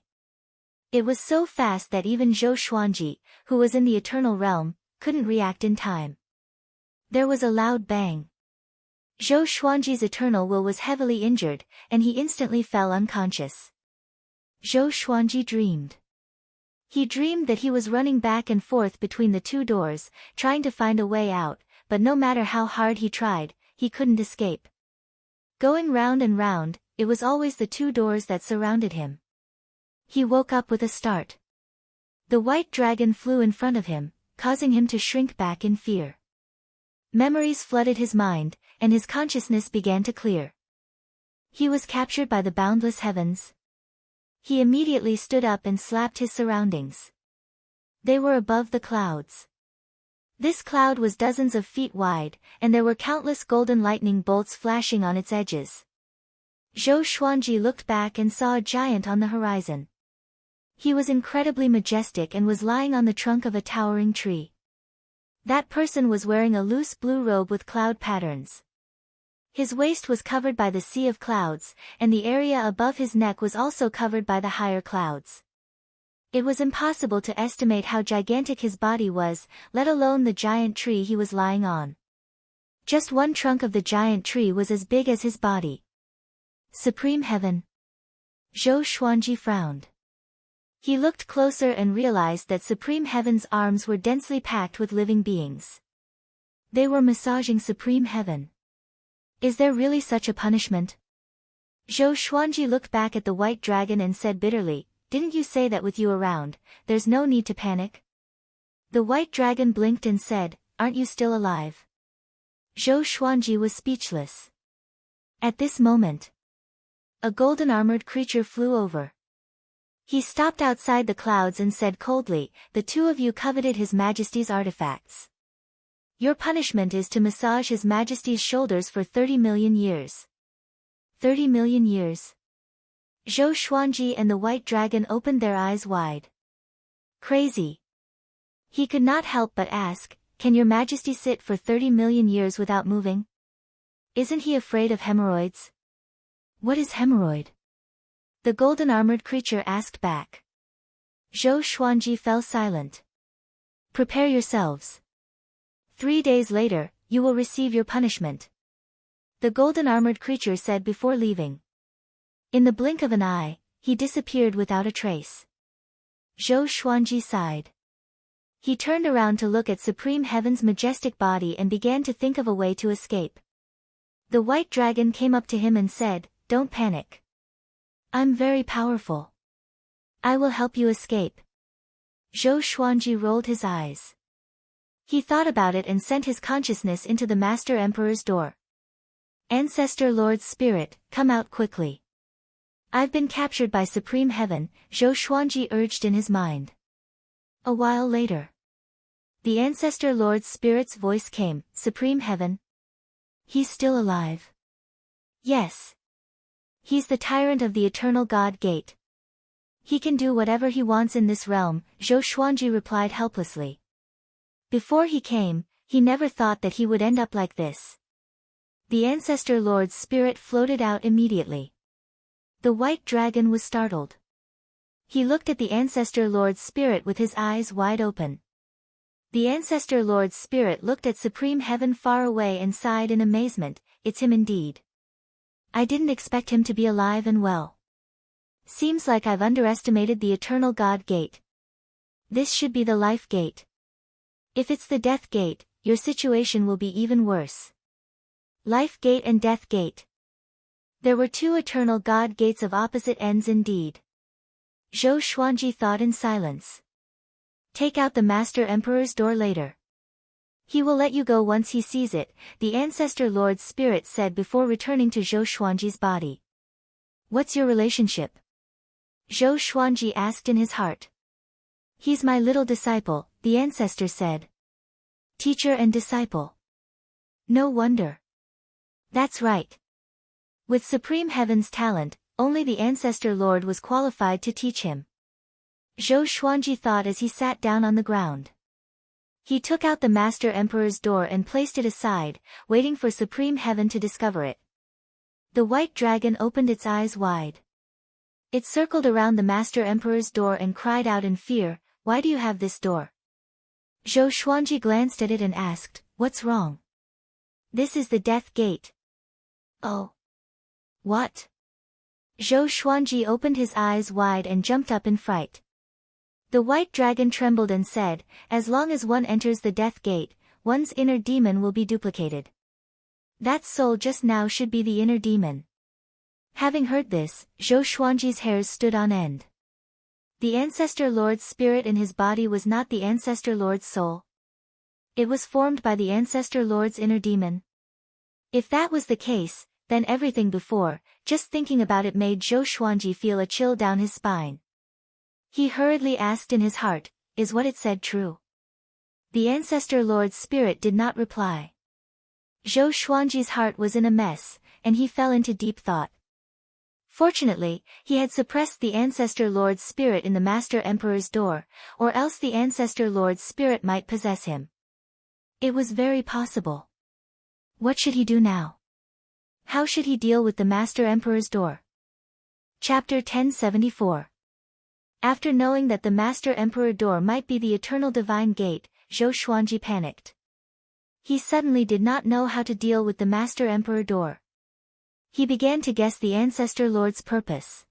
It was so fast that even Zhou Xuanji, who was in the eternal realm, couldn't react in time. There was a loud bang. Zhou Xuanji's eternal will was heavily injured, and he instantly fell unconscious. Zhou Xuanji dreamed. He dreamed that he was running back and forth between the two doors, trying to find a way out, but no matter how hard he tried, he couldn't escape. Going round and round, it was always the two doors that surrounded him. He woke up with a start. The white dragon flew in front of him, causing him to shrink back in fear. Memories flooded his mind, and his consciousness began to clear. He was captured by the boundless heavens. He immediately stood up and slapped his surroundings. They were above the clouds. This cloud was dozens of feet wide, and there were countless golden lightning bolts flashing on its edges. Zhou Xuanji looked back and saw a giant on the horizon. He was incredibly majestic and was lying on the trunk of a towering tree. That person was wearing a loose blue robe with cloud patterns. His waist was covered by the sea of clouds, and the area above his neck was also covered by the higher clouds. It was impossible to estimate how gigantic his body was, let alone the giant tree he was lying on. Just one trunk of the giant tree was as big as his body. Supreme Heaven. Zhou Xuanji frowned. He looked closer and realized that Supreme Heaven's arms were densely packed with living beings. They were massaging Supreme Heaven. Is there really such a punishment? Zhou Xuanji looked back at the white dragon and said bitterly, "Didn't you say that with you around, there's no need to panic?" The white dragon blinked and said, "Aren't you still alive?" Zhou Xuanji was speechless. At this moment, a golden-armored creature flew over. He stopped outside the clouds and said coldly, "The two of you coveted His Majesty's artifacts. Your punishment is to massage His Majesty's shoulders for 30 million years. 30 million years. Zhou Xuanji and the white dragon opened their eyes wide. Crazy. He could not help but ask, "Can your Majesty sit for 30 million years without moving? Isn't he afraid of hemorrhoids?" "What is hemorrhoid?" the golden-armored creature asked back. Zhou Xuanji fell silent. "Prepare yourselves. 3 days later, you will receive your punishment," the golden-armored creature said before leaving. In the blink of an eye, he disappeared without a trace. Zhou Xuanji sighed. He turned around to look at Supreme Heaven's majestic body and began to think of a way to escape. The white dragon came up to him and said, "Don't panic. I'm very powerful. I will help you escape." Zhou Xuanji rolled his eyes. He thought about it and sent his consciousness into the Master Emperor's door. "Ancestor Lord Spirit, come out quickly. I've been captured by Supreme Heaven," Zhou Xuanji urged in his mind. A while later, the Ancestor Lord Spirit's voice came, "Supreme Heaven? He's still alive?" "Yes. He's the tyrant of the Eternal God Gate. He can do whatever he wants in this realm," Zhou Xuanji replied helplessly. Before he came, he never thought that he would end up like this. The Ancestor Lord's spirit floated out immediately. The white dragon was startled. He looked at the Ancestor Lord's spirit with his eyes wide open. The Ancestor Lord's spirit looked at Supreme Heaven far away and sighed in amazement, "It's him indeed. I didn't expect him to be alive and well. Seems like I've underestimated the Eternal God Gate. This should be the Life Gate. If it's the Death Gate, your situation will be even worse." Life Gate and Death Gate. There were two eternal God Gates of opposite ends indeed. Zhou Xuanji thought in silence. "Take out the Master Emperor's door later. He will let you go once he sees it," the Ancestor Lord's spirit said before returning to Zhou Xuanji's body. "What's your relationship?" Zhou Xuanji asked in his heart. "He's my little disciple," the ancestor said. "Teacher and disciple. No wonder." "That's right. With Supreme Heaven's talent, only the Ancestor Lord was qualified to teach him." Zhou Xuanji thought as he sat down on the ground. He took out the Master Emperor's door and placed it aside, waiting for Supreme Heaven to discover it. The white dragon opened its eyes wide. It circled around the Master Emperor's door and cried out in fear, "Why do you have this door?" Zhou Xuanji glanced at it and asked, "What's wrong?" "This is the Death Gate." "Oh. What?" Zhou Xuanji opened his eyes wide and jumped up in fright. The white dragon trembled and said, "As long as one enters the Death Gate, one's inner demon will be duplicated. That soul just now should be the inner demon." Having heard this, Zhou Xuanji's hairs stood on end. The Ancestor Lord's spirit in his body was not the Ancestor Lord's soul. It was formed by the Ancestor Lord's inner demon. If that was the case, then everything before, just thinking about it made Zhou Xuanji feel a chill down his spine. He hurriedly asked in his heart, is what it said true? The Ancestor Lord's spirit did not reply. Zhou Xuanji's heart was in a mess, and he fell into deep thought. Fortunately, he had suppressed the Ancestor Lord's spirit in the Master Emperor's door, or else the Ancestor Lord's spirit might possess him. It was very possible. What should he do now? How should he deal with the Master Emperor's door? Chapter 1074. After knowing that the Master Emperor door might be the Eternal Divine Gate, Zhou Xuanji panicked. He suddenly did not know how to deal with the Master Emperor door. He began to guess the Ancestor Lord's purpose.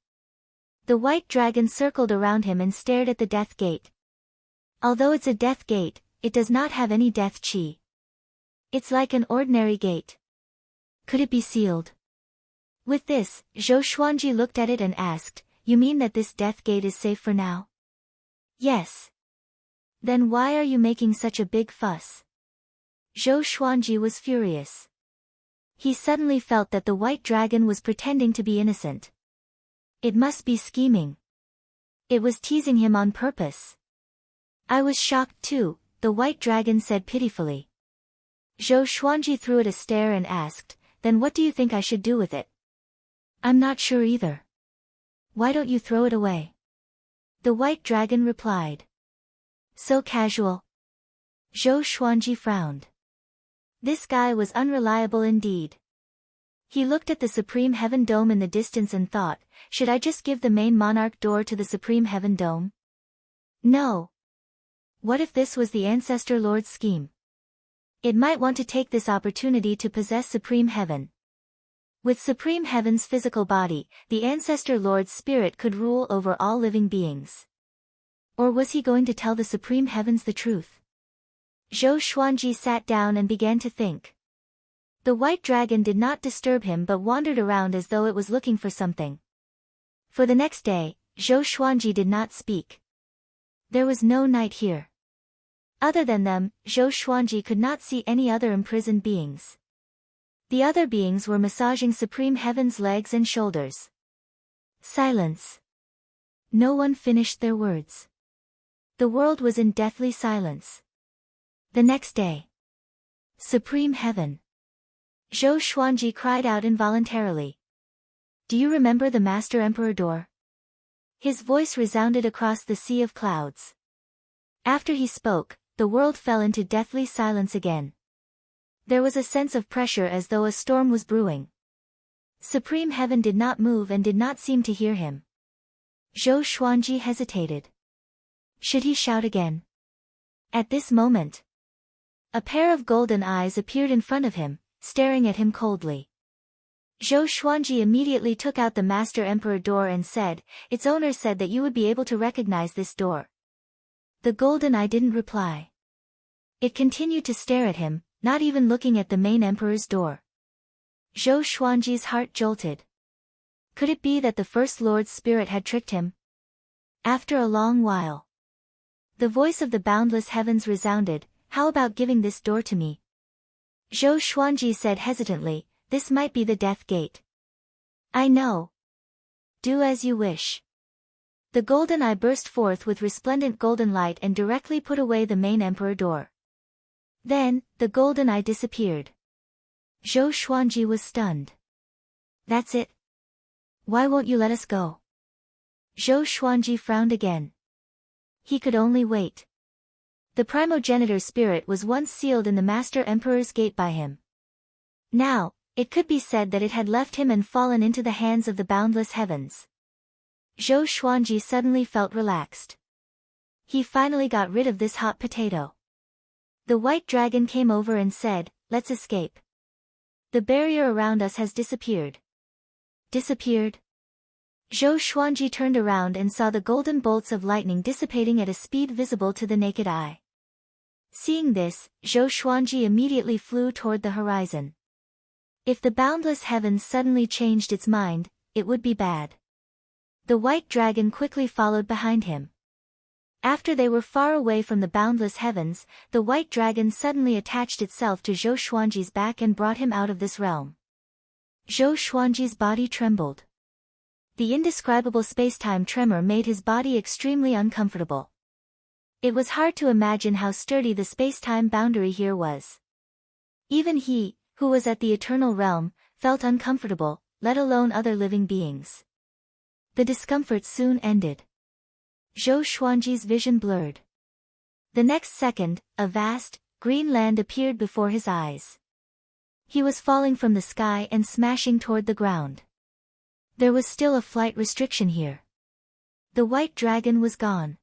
The white dragon circled around him and stared at the death gate. Although it's a death gate, it does not have any death chi. It's like an ordinary gate. Could it be sealed? With this, Zhou Xuanji looked at it and asked, you mean that this death gate is safe for now? Yes. Then why are you making such a big fuss? Zhou Xuanji was furious. He suddenly felt that the white dragon was pretending to be innocent. It must be scheming. It was teasing him on purpose. I was shocked too, the white dragon said pitifully. Zhou Xuanji threw it a stare and asked, then what do you think I should do with it? I'm not sure either. Why don't you throw it away? The white dragon replied. So casual. Zhou Xuanji frowned. This guy was unreliable indeed. He looked at the Supreme Heaven Dome in the distance and thought, should I just give the main monarch door to the Supreme Heaven Dome? No. What if this was the Ancestor Lord's scheme? It might want to take this opportunity to possess Supreme Heaven. With Supreme Heaven's physical body, the Ancestor Lord's spirit could rule over all living beings. Or was he going to tell the Supreme Heavens the truth? Zhou Xuanji sat down and began to think. The white dragon did not disturb him but wandered around as though it was looking for something. For the next day, Zhou Xuanji did not speak. There was no night here. Other than them, Zhou Xuanji could not see any other imprisoned beings. The other beings were massaging Supreme Heaven's legs and shoulders. Silence. No one finished their words. The world was in deathly silence. The next day. Supreme Heaven. Zhou Xuanji cried out involuntarily. Do you remember the Master Emperor door? His voice resounded across the sea of clouds. After he spoke, the world fell into deathly silence again. There was a sense of pressure as though a storm was brewing. Supreme Heaven did not move and did not seem to hear him. Zhou Xuanji hesitated. Should he shout again? At this moment, a pair of golden eyes appeared in front of him, staring at him coldly. Zhou Xuanji immediately took out the Master Emperor door and said, its owner said that you would be able to recognize this door. The golden eye didn't reply. It continued to stare at him, not even looking at the main emperor's door. Zhou Xuanji's heart jolted. Could it be that the First Lord's spirit had tricked him? After a long while, the voice of the boundless heavens resounded, how about giving this door to me? Zhou Xuanji said hesitantly, this might be the death gate. I know. Do as you wish. The golden eye burst forth with resplendent golden light and directly put away the main emperor door. Then, the golden eye disappeared. Zhou Xuanji was stunned. That's it? Why won't you let us go? Zhou Xuanji frowned again. He could only wait. The primogenitor spirit was once sealed in the Master Emperor's gate by him. Now, it could be said that it had left him and fallen into the hands of the boundless heavens. Zhou Xuanji suddenly felt relaxed. He finally got rid of this hot potato. The white dragon came over and said, let's escape. The barrier around us has disappeared. Disappeared? Zhou Xuanji turned around and saw the golden bolts of lightning dissipating at a speed visible to the naked eye. Seeing this, Zhou Xuanji immediately flew toward the horizon. If the boundless heavens suddenly changed its mind, it would be bad. The white dragon quickly followed behind him. After they were far away from the boundless heavens, the white dragon suddenly attached itself to Zhou Xuanji's back and brought him out of this realm. Zhou Xuanji's body trembled. The indescribable space-time tremor made his body extremely uncomfortable. It was hard to imagine how sturdy the space-time boundary here was. Even he, who was at the eternal realm, felt uncomfortable, let alone other living beings. The discomfort soon ended. Zhou Xuanji's vision blurred. The next second, a vast, green land appeared before his eyes. He was falling from the sky and smashing toward the ground. There was still a flight restriction here. The white dragon was gone.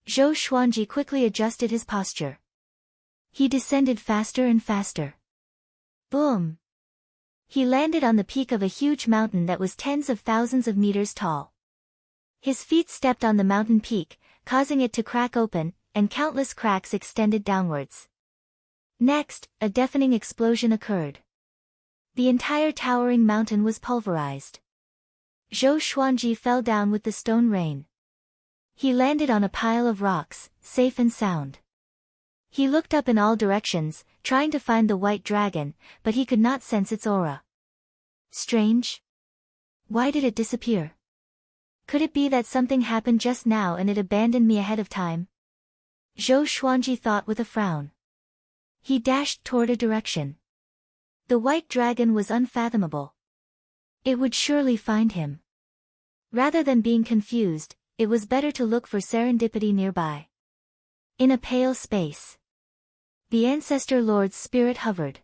Zhou Xuanji quickly adjusted his posture. He descended faster and faster. Boom! He landed on the peak of a huge mountain that was tens of thousands of meters tall. His feet stepped on the mountain peak, causing it to crack open, and countless cracks extended downwards. Next, a deafening explosion occurred. The entire towering mountain was pulverized. Zhou Xuanji fell down with the stone rain. He landed on a pile of rocks, safe and sound. He looked up in all directions, trying to find the white dragon, but he could not sense its aura. Strange? Why did it disappear? Could it be that something happened just now and it abandoned me ahead of time? Zhou Xuanji thought with a frown. He dashed toward a direction. The white dragon was unfathomable. It would surely find him. Rather than being confused, it was better to look for serendipity nearby. In a pale space, the Ancestor Lord's spirit hovered.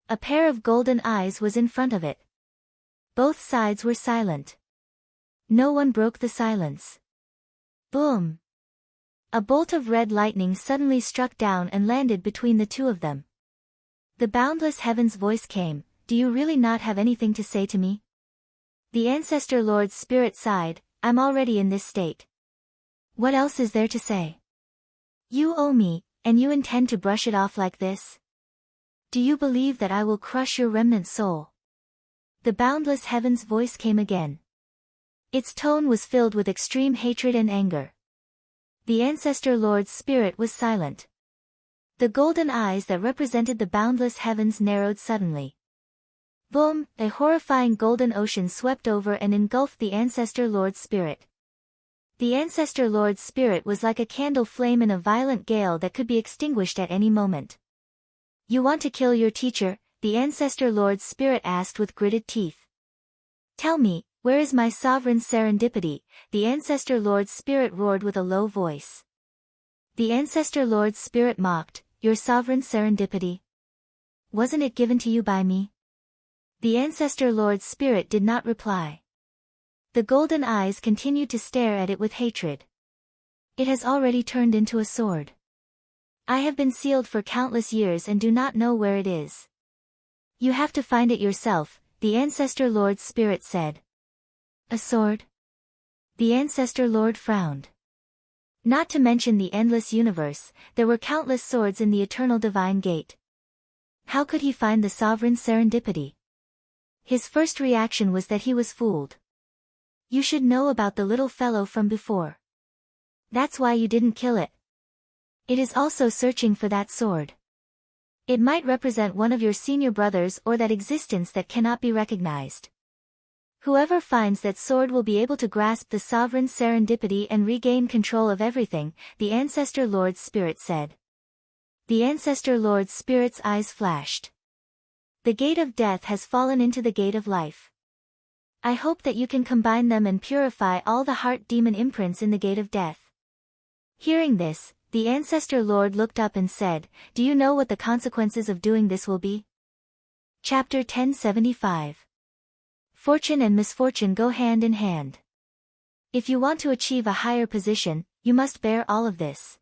A pair of golden eyes was in front of it. Both sides were silent. No one broke the silence. Boom! A bolt of red lightning suddenly struck down and landed between the two of them. The boundless heaven's voice came, "Do you really not have anything to say to me?" The Ancestor Lord's spirit sighed, "I'm already in this state. What else is there to say? You owe me, and you intend to brush it off like this? Do you believe that I will crush your remnant soul?" The boundless heaven's voice came again. Its tone was filled with extreme hatred and anger. The Ancestor Lord's spirit was silent. The golden eyes that represented the boundless heavens narrowed suddenly. Boom! A horrifying golden ocean swept over and engulfed the Ancestor Lord's spirit. The Ancestor Lord's spirit was like a candle flame in a violent gale that could be extinguished at any moment. "You want to kill your teacher?" the Ancestor Lord's spirit asked with gritted teeth. "Tell me, where is my sovereign serendipity?" the Ancestor Lord's spirit roared with a low voice. The Ancestor Lord's spirit mocked, "Your sovereign serendipity? Wasn't it given to you by me?" The Ancestor Lord's spirit did not reply. The golden eyes continued to stare at it with hatred. "It has already turned into a sword. I have been sealed for countless years and do not know where it is. You have to find it yourself," the Ancestor Lord's spirit said. "A sword?" The Ancestor Lord frowned. Not to mention the endless universe, there were countless swords in the eternal divine gate. How could he find the sovereign serendipity? His first reaction was that he was fooled. "You should know about the little fellow from before. That's why you didn't kill it. It is also searching for that sword. It might represent one of your senior brothers or that existence that cannot be recognized. Whoever finds that sword will be able to grasp the sovereign serendipity and regain control of everything," the Ancestor Lord's spirit said. The Ancestor Lord's spirit's eyes flashed. "The gate of death has fallen into the gate of life. I hope that you can combine them and purify all the heart demon imprints in the gate of death." Hearing this, the Ancestor Lord looked up and said, "Do you know what the consequences of doing this will be?" Chapter 1075. Fortune and misfortune go hand in hand. If you want to achieve a higher position, you must bear all of this.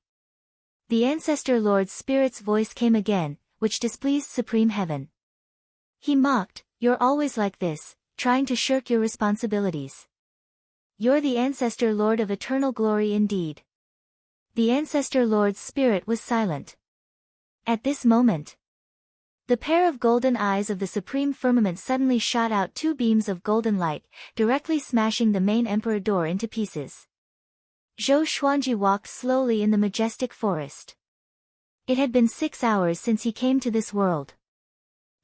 The Ancestor Lord's spirit's voice came again, which displeased Supreme Heaven. He mocked, "You're always like this, trying to shirk your responsibilities. You're the Ancestor Lord of eternal glory indeed." The Ancestor Lord's spirit was silent. At this moment, The pair of golden eyes of the supreme firmament suddenly shot out two beams of golden light, directly smashing the main emperor door into pieces. Zhou Xuanji walked slowly in the majestic forest. It had been 6 hours since he came to this world.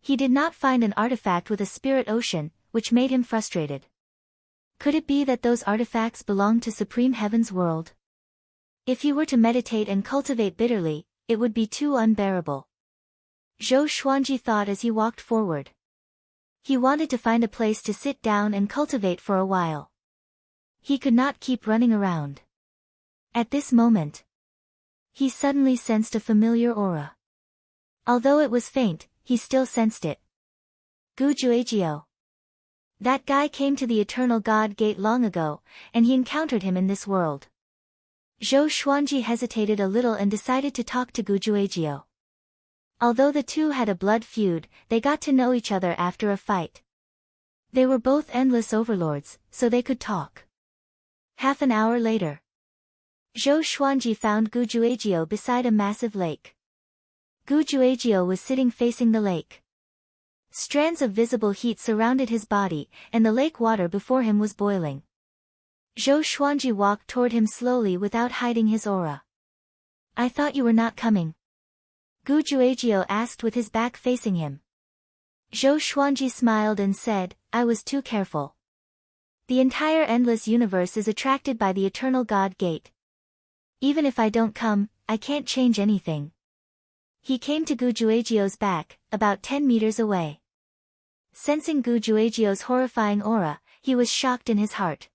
He did not find an artifact with a spirit ocean, which made him frustrated. Could it be that those artifacts belonged to Supreme Heaven's world? If he were to meditate and cultivate bitterly, it would be too unbearable. Zhou Xuanji thought as he walked forward. He wanted to find a place to sit down and cultivate for a while. He could not keep running around. At this moment, he suddenly sensed a familiar aura. Although it was faint, he still sensed it. Gu Juejiu. That guy came to the Eternal God Gate long ago, and he encountered him in this world. Zhou Xuanji hesitated a little and decided to talk to Gu Juejiu. Although the two had a blood feud, they got to know each other after a fight. They were both endless overlords, so they could talk. Half an hour later, Zhou Xuanji found Gu Juejiu beside a massive lake. Gu Juejiu was sitting facing the lake. Strands of visible heat surrounded his body, and the lake water before him was boiling. Zhou Xuanji walked toward him slowly without hiding his aura. "I thought you were not coming." Gu Juejiu asked with his back facing him. Zhou Xuanji smiled and said, "I was too careful. The entire endless universe is attracted by the Eternal God Gate. Even if I don't come, I can't change anything." He came to Gu Juejiu's back, about 10 meters away. Sensing Gu Juejiu's horrifying aura, he was shocked in his heart.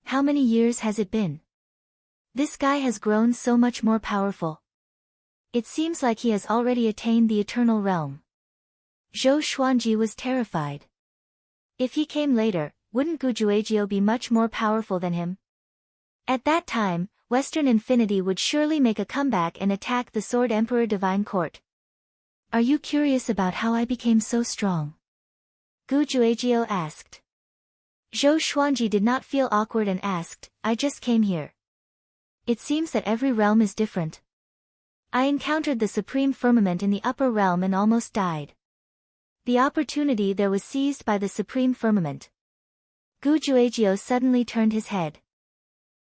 How many years has it been? This guy has grown so much more powerful. It seems like he has already attained the eternal realm. Zhou Xuanji was terrified. If he came later, wouldn't Gu Juejiu be much more powerful than him? At that time, Western Infinity would surely make a comeback and attack the Sword Emperor Divine Court. "Are you curious about how I became so strong?" Gu Juejiu asked. Zhou Xuanji did not feel awkward and asked, "I just came here. It seems that every realm is different. I encountered the Supreme Firmament in the upper realm and almost died. The opportunity there was seized by the Supreme Firmament." Gu Juejiu suddenly turned his head.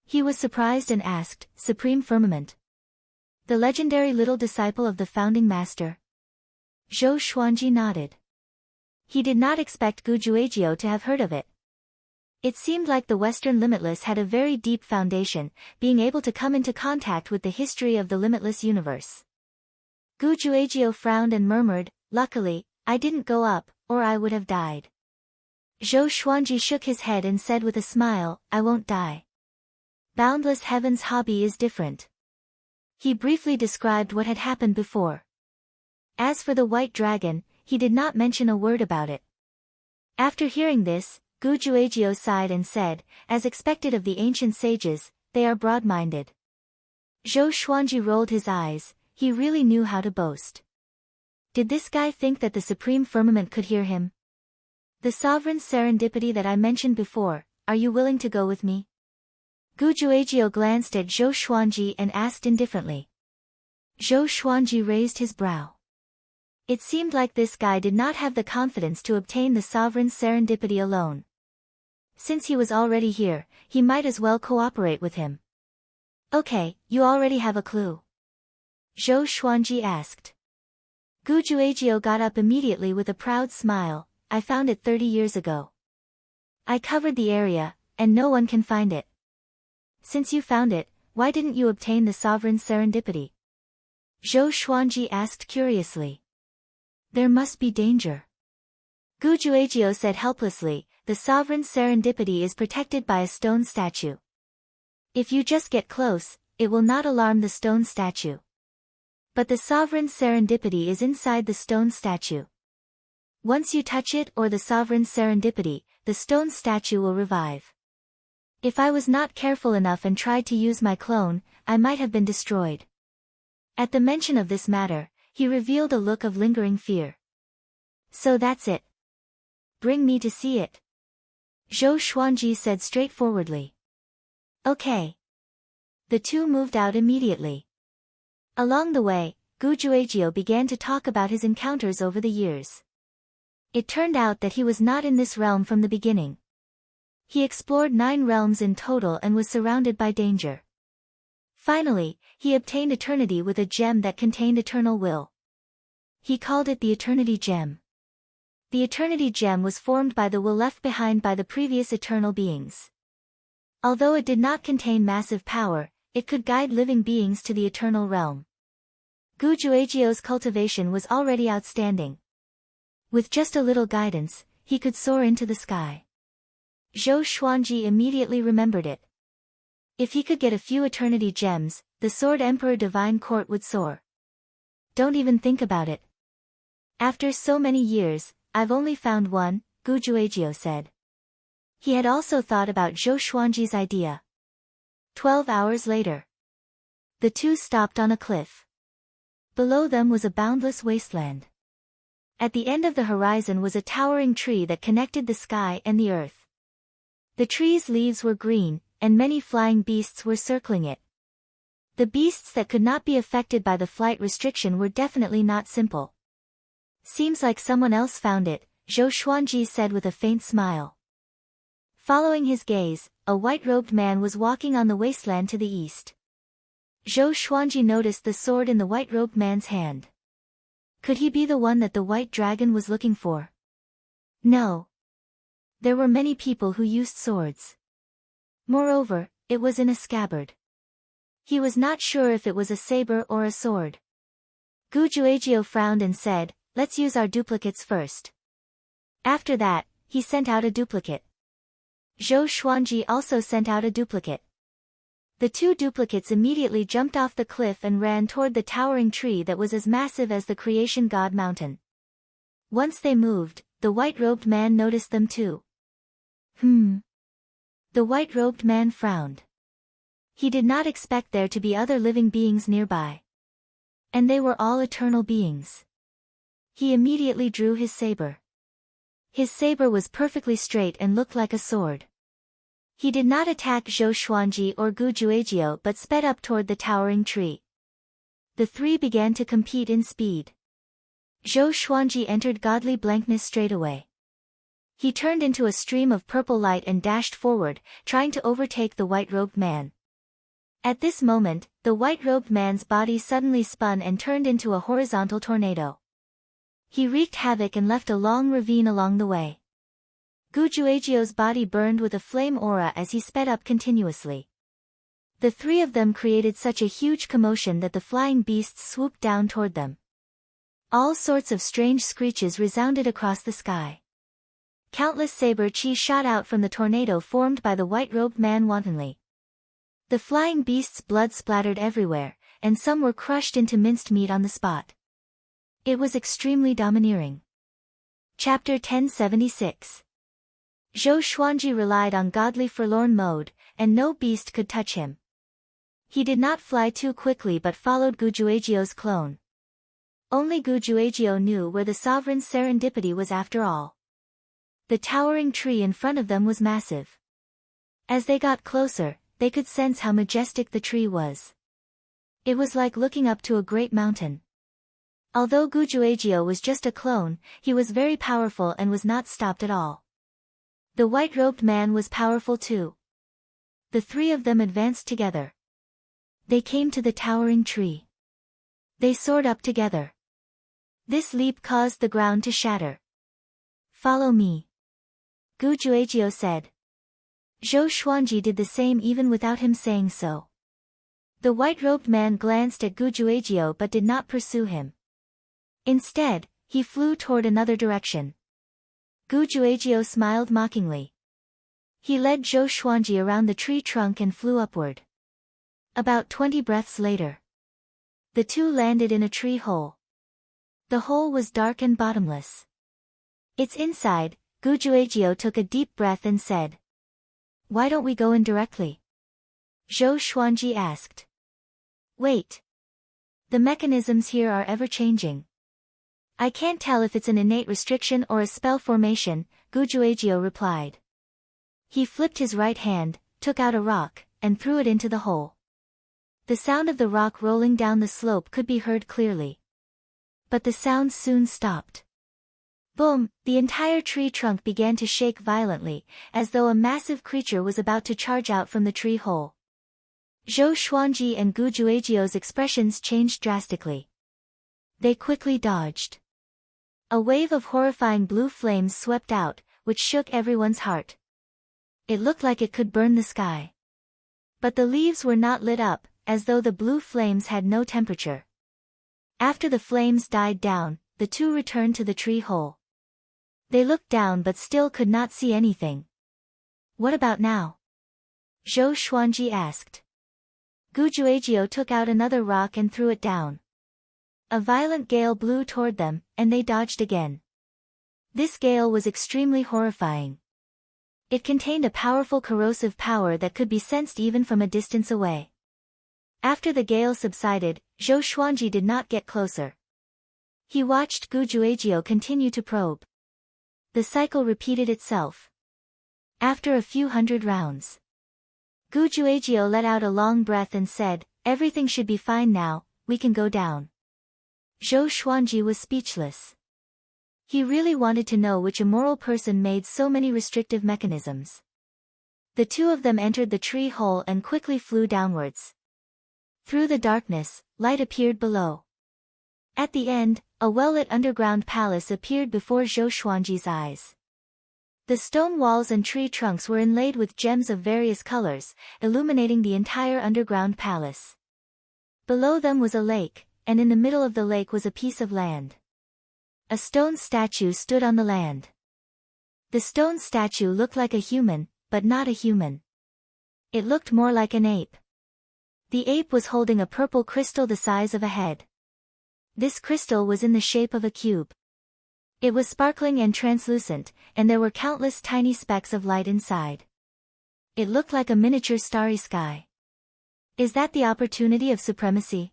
He was surprised and asked, "Supreme Firmament? The legendary little disciple of the founding master?" Zhou Xuanji nodded. He did not expect Gu Juejiu to have heard of it. It seemed like the Western Limitless had a very deep foundation, being able to come into contact with the history of the limitless universe. Gu Juejiu frowned and murmured, "Luckily, I didn't go up, or I would have died." Zhou Xuanji shook his head and said with a smile, "I won't die. Boundless Heaven's hobby is different." He briefly described what had happened before. As for the White Dragon, he did not mention a word about it. After hearing this, Gu Juejiu sighed and said, "As expected of the ancient sages, they are broad-minded." Zhou Xuanji rolled his eyes. He really knew how to boast. Did this guy think that the Supreme Firmament could hear him? "The sovereign serendipity that I mentioned before, are you willing to go with me?" Gu Juejiu glanced at Zhou Xuanji and asked indifferently. Zhou Xuanji raised his brow. It seemed like this guy did not have the confidence to obtain the sovereign serendipity alone. Since he was already here, he might as well cooperate with him. "Okay, you already have a clue?" Zhou Xuanji asked. Gu Juejiu got up immediately with a proud smile. "I found it 30 years ago. I covered the area, and no one can find it. Since you found it, why didn't you obtain the sovereign serendipity?" Zhou Xuanji asked curiously. "There must be danger." Gu Juejiu said helplessly, "The sovereign serendipity is protected by a stone statue. If you just get close, it will not alarm the stone statue. But the sovereign serendipity is inside the stone statue. Once you touch it or the sovereign serendipity, the stone statue will revive. If I was not careful enough and tried to use my clone, I might have been destroyed." At the mention of this matter, he revealed a look of lingering fear. "So that's it. Bring me to see it," Zhou Xuanji said straightforwardly. "Okay." The two moved out immediately. Along the way, Gu Juejiu began to talk about his encounters over the years. It turned out that he was not in this realm from the beginning. He explored 9 realms in total and was surrounded by danger. Finally, he obtained eternity with a gem that contained eternal will. He called it the Eternity Gem. The Eternity Gem was formed by the will left behind by the previous eternal beings. Although it did not contain massive power, it could guide living beings to the eternal realm. Gu Juejiu's cultivation was already outstanding. With just a little guidance, he could soar into the sky. Zhou Xuanji immediately remembered it. If he could get a few Eternity Gems, the Sword Emperor Divine Court would soar. Don't even think about it. After so many years, I've only found one, Gu Juejiu said. He had also thought about Zhou Xuanji's idea. 12 hours later. The two stopped on a cliff. Below them was a boundless wasteland. At the end of the horizon was a towering tree that connected the sky and the earth. The tree's leaves were green, and many flying beasts were circling it. The beasts that could not be affected by the flight restriction were definitely not simple. Seems like someone else found it, Zhou Xuanji said with a faint smile. Following his gaze, a white-robed man was walking on the wasteland to the east. Zhou Xuanji noticed the sword in the white-robed man's hand. Could he be the one that the white dragon was looking for? No. There were many people who used swords. Moreover, it was in a scabbard. He was not sure if it was a saber or a sword. Gu Juejiu frowned and said, "Let's use our duplicates first." After that, he sent out a duplicate. Zhou Xuanji also sent out a duplicate. The 2 duplicates immediately jumped off the cliff and ran toward the towering tree that was as massive as the Creation God Mountain. Once they moved, the white-robed man noticed them too. The white-robed man frowned. He did not expect there to be other living beings nearby. And they were all eternal beings. He immediately drew his saber. His saber was perfectly straight and looked like a sword. He did not attack Zhou Xuanji or Gu Juejiu but sped up toward the towering tree. The 3 began to compete in speed. Zhou Xuanji entered godly blankness straight away. He turned into a stream of purple light and dashed forward, trying to overtake the white-robed man. At this moment, the white-robed man's body suddenly spun and turned into a horizontal tornado. He wreaked havoc and left a long ravine along the way. Gu Juejiu's body burned with a flame aura as he sped up continuously. The 3 of them created such a huge commotion that the flying beasts swooped down toward them. All sorts of strange screeches resounded across the sky. Countless saber chi shot out from the tornado formed by the white-robed man wantonly. The flying beasts' blood splattered everywhere, and some were crushed into minced meat on the spot. It was extremely domineering. Chapter 1076. Zhou Xuanji relied on godly forlorn mode, and no beast could touch him. He did not fly too quickly but followed Gu Juejiu's clone. Only Gu Juejiu knew where the sovereign's serendipity was after all. The towering tree in front of them was massive. As they got closer, they could sense how majestic the tree was. It was like looking up to a great mountain. Although Gu Juejiu was just a clone, he was very powerful and was not stopped at all. The white-robed man was powerful too. The 3 of them advanced together. They came to the towering tree. They soared up together. This leap caused the ground to shatter. "Follow me," Gu Juejiu said. Zhou Xuanji did the same even without him saying so. The white-robed man glanced at Gu Juejiu but did not pursue him. Instead, he flew toward another direction. Gu Juejiu smiled mockingly. He led Zhou Xuanji around the tree trunk and flew upward. About 20 breaths later, the 2 landed in a tree hole. The hole was dark and bottomless. Its inside, Gu Juejiu took a deep breath and said, "Why don't we go in directly?" Zhou Xuanji asked. "Wait. The mechanisms here are ever-changing. I can't tell if it's an innate restriction or a spell formation," Gu Juejiu replied. He flipped his right hand, took out a rock, and threw it into the hole. The sound of the rock rolling down the slope could be heard clearly. But the sound soon stopped. Boom! The entire tree trunk began to shake violently, as though a massive creature was about to charge out from the tree hole. Zhou Xuanji and Gu Juejiu's expressions changed drastically. They quickly dodged. A wave of horrifying blue flames swept out, which shook everyone's heart. It looked like it could burn the sky. But the leaves were not lit up, as though the blue flames had no temperature. After the flames died down, the two returned to the tree hole. They looked down but still could not see anything. What about now? Zhou Xuanji asked. Gu Juejiu took out another rock and threw it down. A violent gale blew toward them, and they dodged again. This gale was extremely horrifying. It contained a powerful corrosive power that could be sensed even from a distance away. After the gale subsided, Zhou Xuanji did not get closer. He watched Gu Juejiu continue to probe. The cycle repeated itself. After a few hundred rounds, Gu Juejiu let out a long breath and said, "Everything should be fine now, we can go down." Zhou Xuanji was speechless. He really wanted to know which immoral person made so many restrictive mechanisms. The two of them entered the tree hole and quickly flew downwards. Through the darkness, light appeared below. At the end, a well-lit underground palace appeared before Zhou Xuanji's eyes. The stone walls and tree trunks were inlaid with gems of various colors, illuminating the entire underground palace. Below them was a lake, and in the middle of the lake was a piece of land. A stone statue stood on the land. The stone statue looked like a human, but not a human. It looked more like an ape. The ape was holding a purple crystal the size of a head. This crystal was in the shape of a cube. It was sparkling and translucent, and there were countless tiny specks of light inside. It looked like a miniature starry sky. Is that the opportunity of supremacy?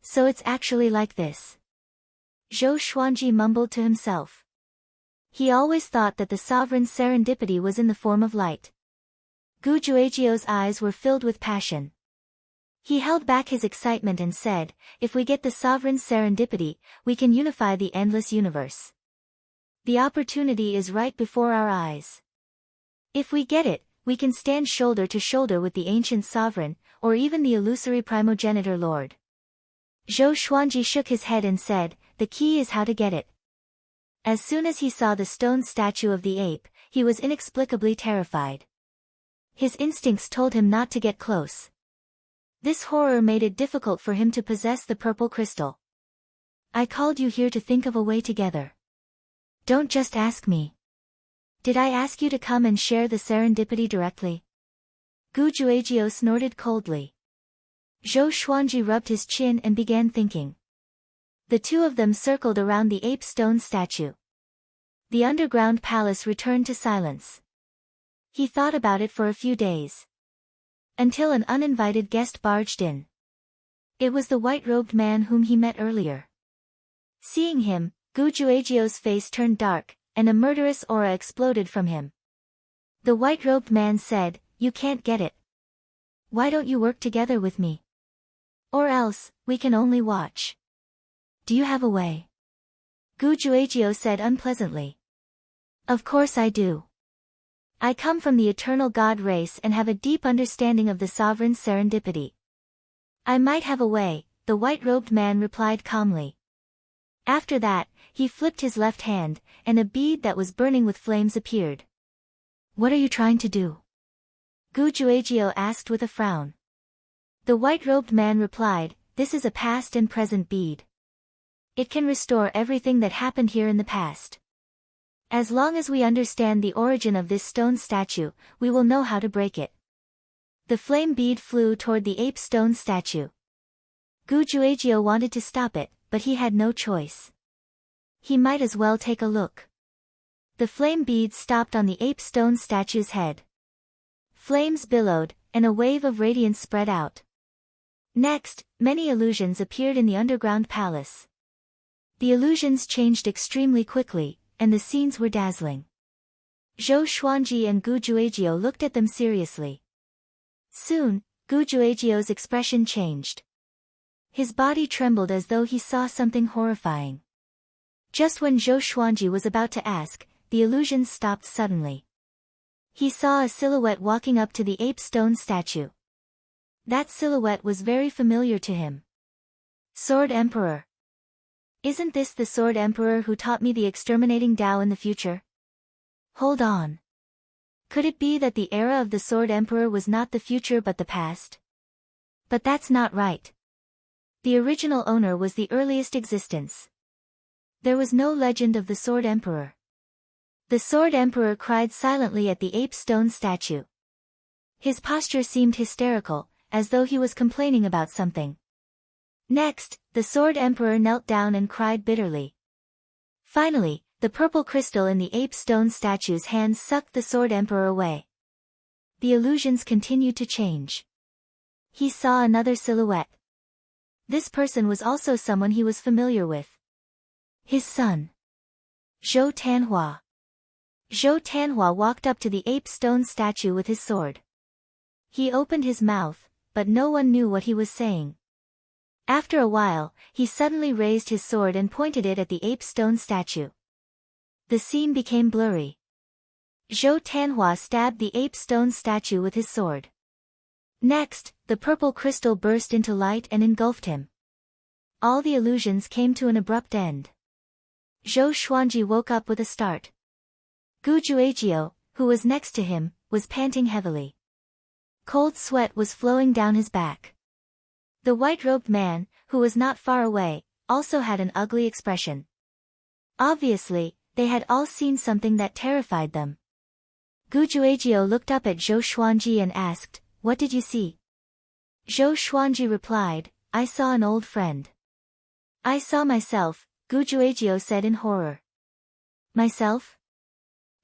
So it's actually like this. Zhou Xuanji mumbled to himself. He always thought that the sovereign's serendipity was in the form of light. Gu Juejiu's eyes were filled with passion. He held back his excitement and said, "If we get the sovereign's serendipity, we can unify the endless universe. The opportunity is right before our eyes. If we get it, we can stand shoulder to shoulder with the ancient sovereign, or even the illusory primogenitor lord." Zhou Xuanji shook his head and said, "The key is how to get it." As soon as he saw the stone statue of the ape, he was inexplicably terrified. His instincts told him not to get close. This horror made it difficult for him to possess the purple crystal. "I called you here to think of a way together. Don't just ask me. Did I ask you to come and share the serendipity directly?" Gu Juejiu snorted coldly. Zhou Xuanji rubbed his chin and began thinking. The two of them circled around the ape stone statue. The underground palace returned to silence. He thought about it for a few days. Until an uninvited guest barged in. It was the white-robed man whom he met earlier. Seeing him, Gu Juejiu's face turned dark, and a murderous aura exploded from him. The white-robed man said, "You can't get it. Why don't you work together with me? Or else, we can only watch. Do you have a way?" Gu Juejiu said unpleasantly. "Of course I do. I come from the eternal god race and have a deep understanding of the sovereign's serendipity. I might have a way," the white-robed man replied calmly. After that, he flipped his left hand, and a bead that was burning with flames appeared. "What are you trying to do?" Gu Juejiu asked with a frown. The white-robed man replied, "This is a past and present bead. It can restore everything that happened here in the past. As long as we understand the origin of this stone statue, we will know how to break it." The flame bead flew toward the ape stone statue. Gu Juejiu wanted to stop it, but he had no choice. He might as well take a look. The flame bead stopped on the ape stone statue's head. Flames billowed, and a wave of radiance spread out. Next, many illusions appeared in the underground palace. The illusions changed extremely quickly, and the scenes were dazzling. Zhou Xuanji and Gu Juejiu looked at them seriously. Soon, Gujuegio's expression changed. His body trembled as though he saw something horrifying. Just when Zhou Xuanji was about to ask, the illusions stopped suddenly. He saw a silhouette walking up to the ape stone statue. That silhouette was very familiar to him. Sword Emperor. Isn't this the Sword Emperor who taught me the exterminating Tao in the future? Hold on. Could it be that the era of the Sword Emperor was not the future but the past? But that's not right. The original owner was the earliest existence. There was no legend of the Sword Emperor. The Sword Emperor cried silently at the ape stone statue. His posture seemed hysterical, as though he was complaining about something. Next, the Sword Emperor knelt down and cried bitterly. Finally, the purple crystal in the ape stone statue's hands sucked the Sword Emperor away. The illusions continued to change. He saw another silhouette. This person was also someone he was familiar with. His son. Zhou Tanhua. Zhou Tanhua walked up to the ape stone statue with his sword. He opened his mouth, but no one knew what he was saying. After a while, he suddenly raised his sword and pointed it at the ape stone statue. The scene became blurry. Zhou Tanhua stabbed the ape stone statue with his sword. Next, the purple crystal burst into light and engulfed him. All the illusions came to an abrupt end. Zhou Xuanji woke up with a start. Gujuegio, who was next to him, was panting heavily. Cold sweat was flowing down his back. The white-robed man, who was not far away, also had an ugly expression. Obviously, they had all seen something that terrified them. Gujuegio looked up at Zhou Xuanji and asked, "What did you see?" Zhou Xuanji replied, "I saw an old friend." "I saw myself," Gujuegio said in horror. "Myself?"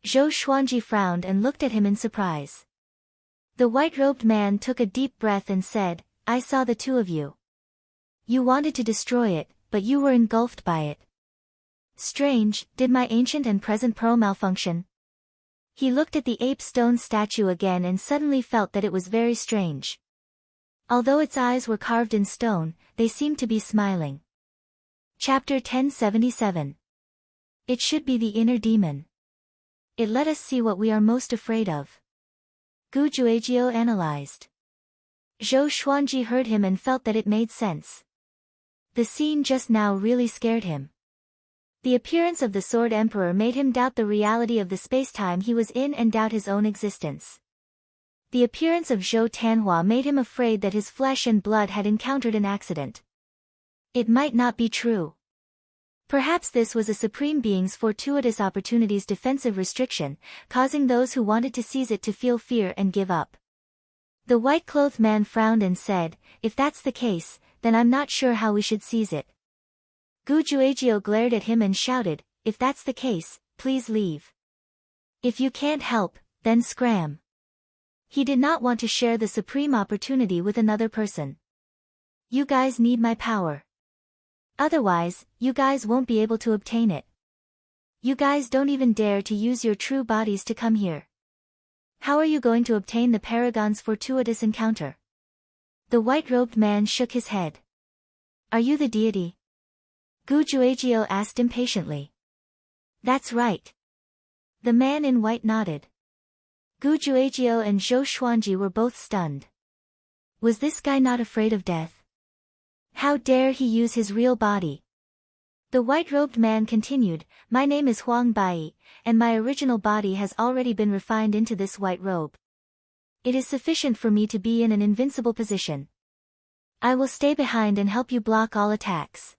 Zhou Xuanji frowned and looked at him in surprise. The white-robed man took a deep breath and said, "I saw the two of you. You wanted to destroy it, but you were engulfed by it. Strange, did my ancient and present pearl malfunction?" He looked at the ape stone statue again and suddenly felt that it was very strange. Although its eyes were carved in stone, they seemed to be smiling. Chapter 1077. It should be the inner demon. It let us see what we are most afraid of. Gujuegio analyzed. Zhou Xuanji heard him and felt that it made sense. The scene just now really scared him. The appearance of the Sword Emperor made him doubt the reality of the space-time he was in and doubt his own existence. The appearance of Zhou Tanhua made him afraid that his flesh and blood had encountered an accident. It might not be true. Perhaps this was a Supreme Being's fortuitous opportunity's defensive restriction, causing those who wanted to seize it to feel fear and give up. The white-clothed man frowned and said, "If that's the case, then I'm not sure how we should seize it." Gujuegio glared at him and shouted, "If that's the case, please leave. If you can't help, then scram." He did not want to share the supreme opportunity with another person. "You guys need my power. Otherwise, you guys won't be able to obtain it. You guys don't even dare to use your true bodies to come here. How are you going to obtain the Paragon's fortuitous encounter?" The white-robed man shook his head. "Are you the deity?" Gujuegio asked impatiently. "That's right." The man in white nodded. Gujuegio and Zhou Xuanji were both stunned. Was this guy not afraid of death? How dare he use his real body? The white-robed man continued, "My name is Huang Bai, and my original body has already been refined into this white robe. It is sufficient for me to be in an invincible position. I will stay behind and help you block all attacks.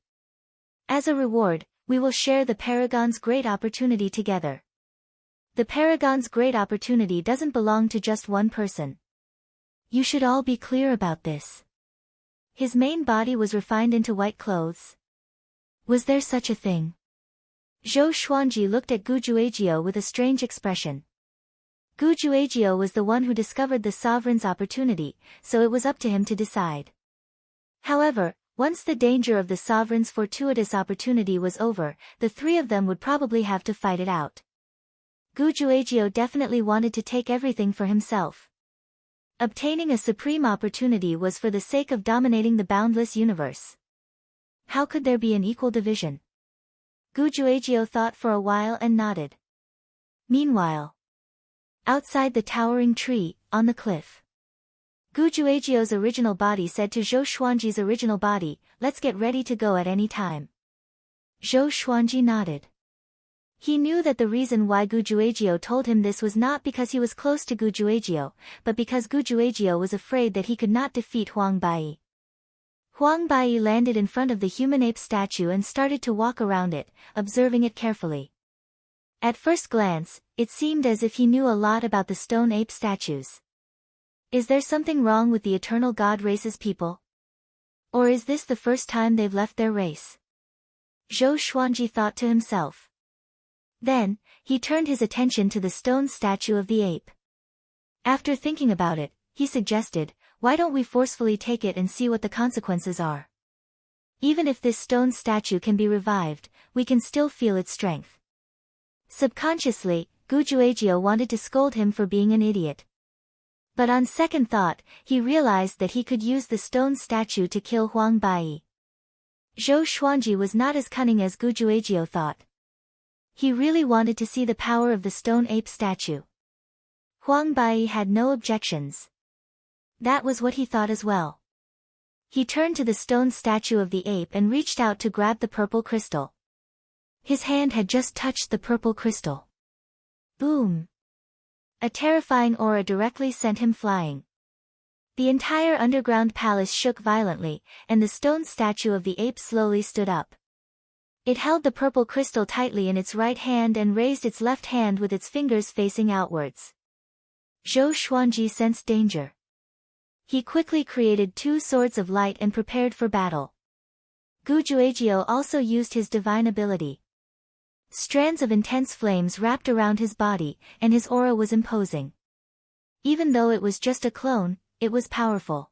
As a reward, we will share the Paragon's great opportunity together. The Paragon's great opportunity doesn't belong to just one person. You should all be clear about this." His main body was refined into white clothes. Was there such a thing? Zhou Xuanji looked at Gujuegio with a strange expression. Gujuegio was the one who discovered the sovereign's opportunity, so it was up to him to decide. However, once the danger of the sovereign's fortuitous opportunity was over, the three of them would probably have to fight it out. Gujuegio definitely wanted to take everything for himself. Obtaining a supreme opportunity was for the sake of dominating the boundless universe. How could there be an equal division? Gujuejiu thought for a while and nodded. Meanwhile, outside the towering tree, on the cliff, Gujuejiu's original body said to Zhou Xuanji's original body, "Let's get ready to go at any time." Zhou Xuanji nodded. He knew that the reason why Gujuejiu told him this was not because he was close to Gujuejiu, but because Gujuejiu was afraid that he could not defeat Huang Bai. Huang Bai landed in front of the human ape statue and started to walk around it, observing it carefully. At first glance, it seemed as if he knew a lot about the stone ape statues. Is there something wrong with the eternal god race's people? Or is this the first time they've left their race? Zhou Xuanji thought to himself. Then, he turned his attention to the stone statue of the ape. After thinking about it, he suggested, "Why don't we forcefully take it and see what the consequences are? Even if this stone statue can be revived, we can still feel its strength." Subconsciously, Gujuejiu wanted to scold him for being an idiot. But on second thought, he realized that he could use the stone statue to kill Huang Bai. Zhou Xuanji was not as cunning as Gujuejiu thought. He really wanted to see the power of the stone ape statue. Huang Bai had no objections. That was what he thought as well. He turned to the stone statue of the ape and reached out to grab the purple crystal. His hand had just touched the purple crystal. Boom! A terrifying aura directly sent him flying. The entire underground palace shook violently, and the stone statue of the ape slowly stood up. It held the purple crystal tightly in its right hand and raised its left hand with its fingers facing outwards. Zhou Xuanji sensed danger. He quickly created 2 swords of light and prepared for battle. Gujuejiu also used his divine ability. Strands of intense flames wrapped around his body, and his aura was imposing. Even though it was just a clone, it was powerful.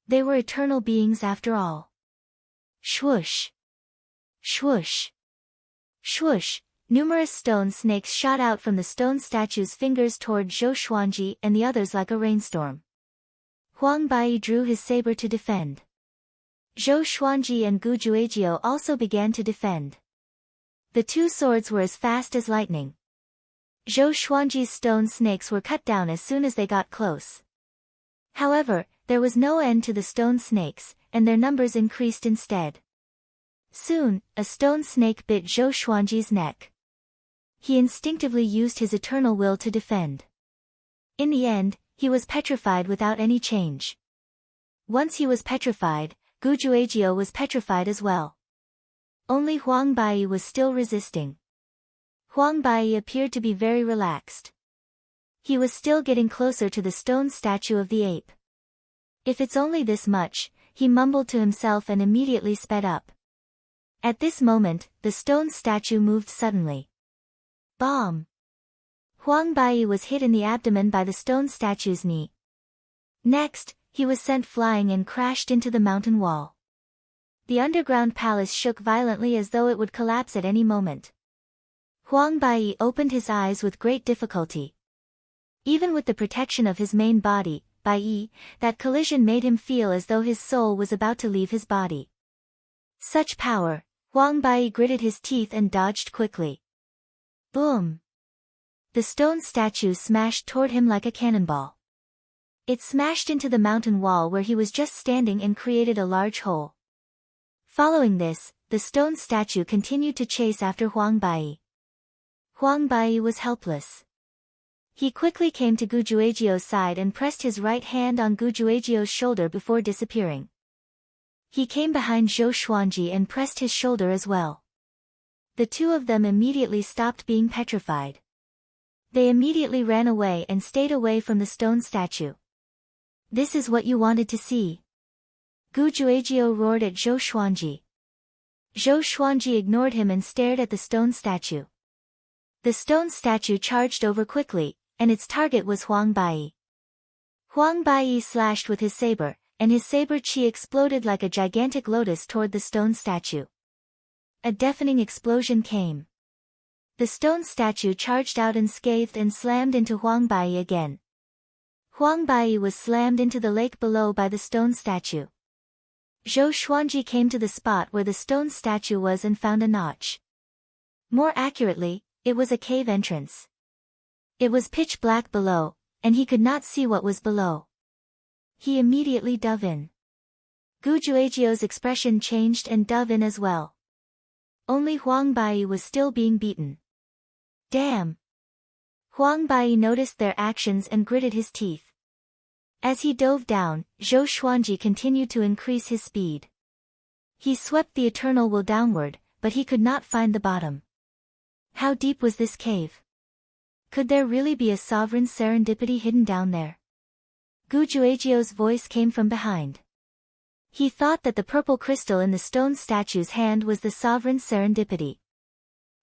They were eternal beings after all. Swoosh! Swoosh! Swoosh! Numerous stone snakes shot out from the stone statue's fingers toward Zhou Xuanji and the others like a rainstorm. Huang Bai drew his saber to defend. Zhou Xuanji and Gujuejiu also began to defend. The 2 swords were as fast as lightning. Zhou Xuanji's stone snakes were cut down as soon as they got close. However, there was no end to the stone snakes, and their numbers increased instead. Soon, a stone snake bit Zhou Xuanji's neck. He instinctively used his eternal will to defend. In the end, he was petrified without any change. Once he was petrified, Gujuejiu was petrified as well. Only Huang Bai was still resisting. Huang Bai appeared to be very relaxed. He was still getting closer to the stone statue of the ape. If it's only this much, he mumbled to himself and immediately sped up. At this moment, the stone statue moved suddenly. Bomb! Huang Bai was hit in the abdomen by the stone statue's knee. Next, he was sent flying and crashed into the mountain wall. The underground palace shook violently as though it would collapse at any moment. Huang Bai opened his eyes with great difficulty. Even with the protection of his main body, Bai, that collision made him feel as though his soul was about to leave his body. Such power! Huang Bai gritted his teeth and dodged quickly. Boom! The stone statue smashed toward him like a cannonball. It smashed into the mountain wall where he was just standing and created a large hole. Following this, the stone statue continued to chase after Huang Bai. Huang Bai was helpless. He quickly came to Gujuejiu's side and pressed his right hand on Gujuejiu's shoulder before disappearing. He came behind Zhou Xuanji and pressed his shoulder as well. The 2 of them immediately stopped being petrified. They immediately ran away and stayed away from the stone statue. This is what you wanted to see. Gujuejiu roared at Zhou Xuanji. Zhou Xuanji ignored him and stared at the stone statue. The stone statue charged over quickly, and its target was Huang Bai. Huang Bai slashed with his saber, and his saber chi exploded like a gigantic lotus toward the stone statue. A deafening explosion came. The stone statue charged out unscathed and slammed into Huang Bai again. Huang Bai was slammed into the lake below by the stone statue. Zhou Xuanji came to the spot where the stone statue was and found a notch. More accurately, it was a cave entrance. It was pitch black below, and he could not see what was below. He immediately dove in. Gu Juejiu's expression changed and dove in as well. Only Huang Bai was still being beaten. Damn! Huang Bai noticed their actions and gritted his teeth. As he dove down, Zhou Xuanji continued to increase his speed. He swept the eternal will downward, but he could not find the bottom. How deep was this cave? Could there really be a sovereign serendipity hidden down there? Gu Juejiu's voice came from behind. He thought that the purple crystal in the stone statue's hand was the sovereign serendipity.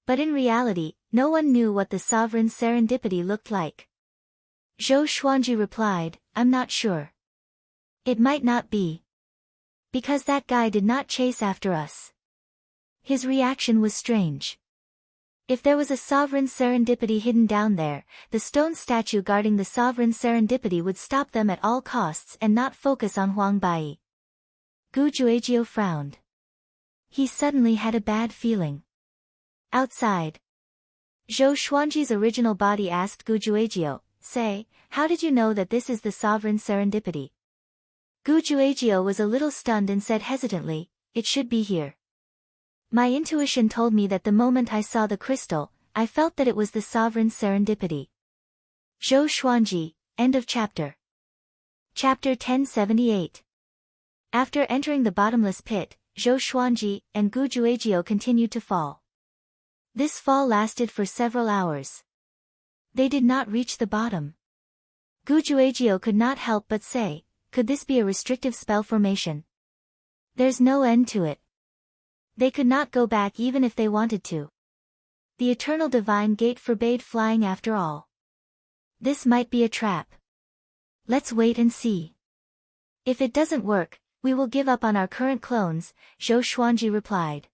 But in reality, no one knew what the sovereign serendipity looked like. Zhou Xuanji replied, I'm not sure. It might not be. Because that guy did not chase after us. His reaction was strange. If there was a sovereign serendipity hidden down there, the stone statue guarding the sovereign serendipity would stop them at all costs and not focus on Huang Bai. Gu Juejiu frowned. He suddenly had a bad feeling. Outside. Zhou Xuanji's original body asked Gu Juejiu, say, how did you know that this is the sovereign serendipity? Gu Juejiu was a little stunned and said hesitantly, it should be here. My intuition told me that the moment I saw the crystal, I felt that it was the sovereign serendipity. Zhou Xuanji, end of chapter. Chapter 1078. After entering the bottomless pit, Zhou Xuanji and Gu Juejiu continued to fall. This fall lasted for several hours. They did not reach the bottom. Gu Juejiu could not help but say, could this be a restrictive spell formation? There's no end to it. They could not go back even if they wanted to. The eternal divine gate forbade flying after all. This might be a trap. Let's wait and see. If it doesn't work, we will give up on our current clones, Zhou Xuanji replied.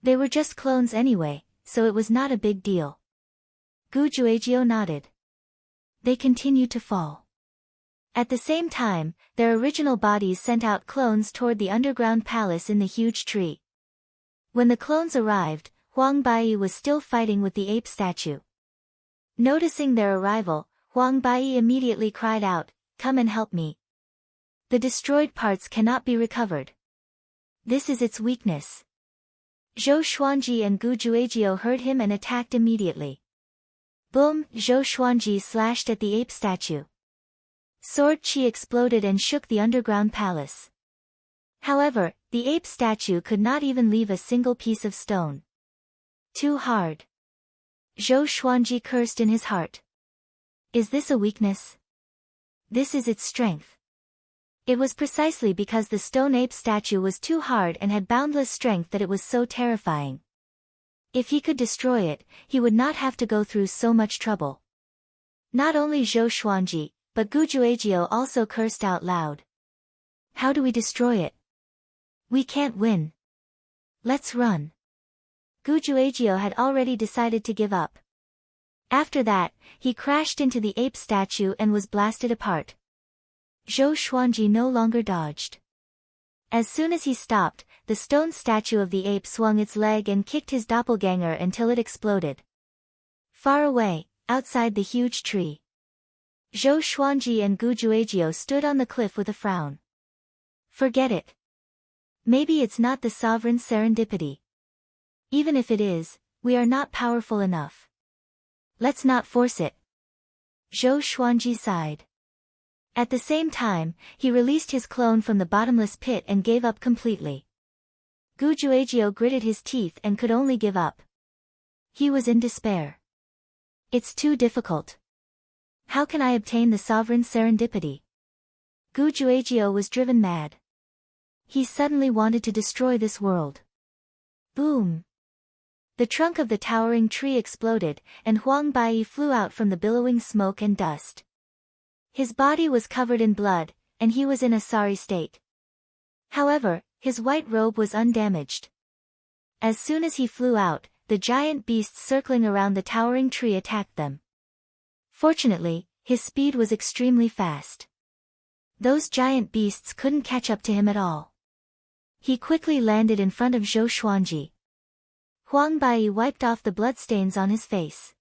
They were just clones anyway, so it was not a big deal. Gu Juejiu nodded. They continued to fall. At the same time, their original bodies sent out clones toward the underground palace in the huge tree. When the clones arrived, Huang Bai was still fighting with the ape statue. Noticing their arrival, Huang Bai immediately cried out, come and help me. The destroyed parts cannot be recovered. This is its weakness. Zhou Xuanji and Gu Juejiu heard him and attacked immediately. Boom! Zhou Xuanji slashed at the ape statue. Sword chi exploded and shook the underground palace. However, the ape statue could not even leave a single piece of stone. Too hard. Zhou Xuanji cursed in his heart. Is this a weakness? This is its strength. It was precisely because the stone ape statue was too hard and had boundless strength that it was so terrifying. If he could destroy it, he would not have to go through so much trouble. Not only Zhou Xuanji, but Gu Juejiu also cursed out loud. How do we destroy it? We can't win. Let's run. Gu Juejiu had already decided to give up. After that, he crashed into the ape statue and was blasted apart. Zhou Xuanji no longer dodged. As soon as he stopped, the stone statue of the ape swung its leg and kicked his doppelganger until it exploded. Far away, outside the huge tree, Zhou Xuanji and Gu Juejiu stood on the cliff with a frown. Forget it. Maybe it's not the sovereign serendipity. Even if it is, we are not powerful enough. Let's not force it. Zhou Xuanji sighed. At the same time, he released his clone from the bottomless pit and gave up completely. Gu Juejiu gritted his teeth and could only give up. He was in despair. It's too difficult. How can I obtain the sovereign serendipity? Gu Juejiu was driven mad. He suddenly wanted to destroy this world. Boom! The trunk of the towering tree exploded, and Huang Bai flew out from the billowing smoke and dust. His body was covered in blood, and he was in a sorry state. However, his white robe was undamaged. As soon as he flew out, the giant beasts circling around the towering tree attacked them. Fortunately, His speed was extremely fast. Those giant beasts couldn't catch up to him at all. He quickly landed in front of Zhou Xuanji. Huang Bai wiped off the bloodstains on his face.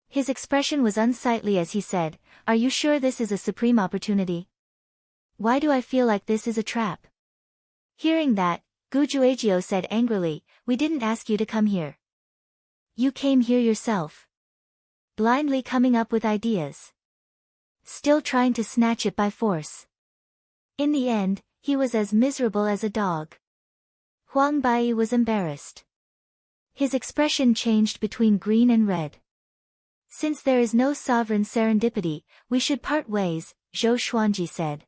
His expression was unsightly as he said, "Are you sure this is a supreme opportunity? Why do I feel like this is a trap?" Hearing that, Gu Juejiu said angrily, "We didn't ask you to come here. You came here yourself. Blindly coming up with ideas. Still trying to snatch it by force." In the end, he was as miserable as a dog. Huang Bai was embarrassed. His expression changed between green and red. "Since there is no sovereign serendipity, we should part ways," Zhou Xuanji said.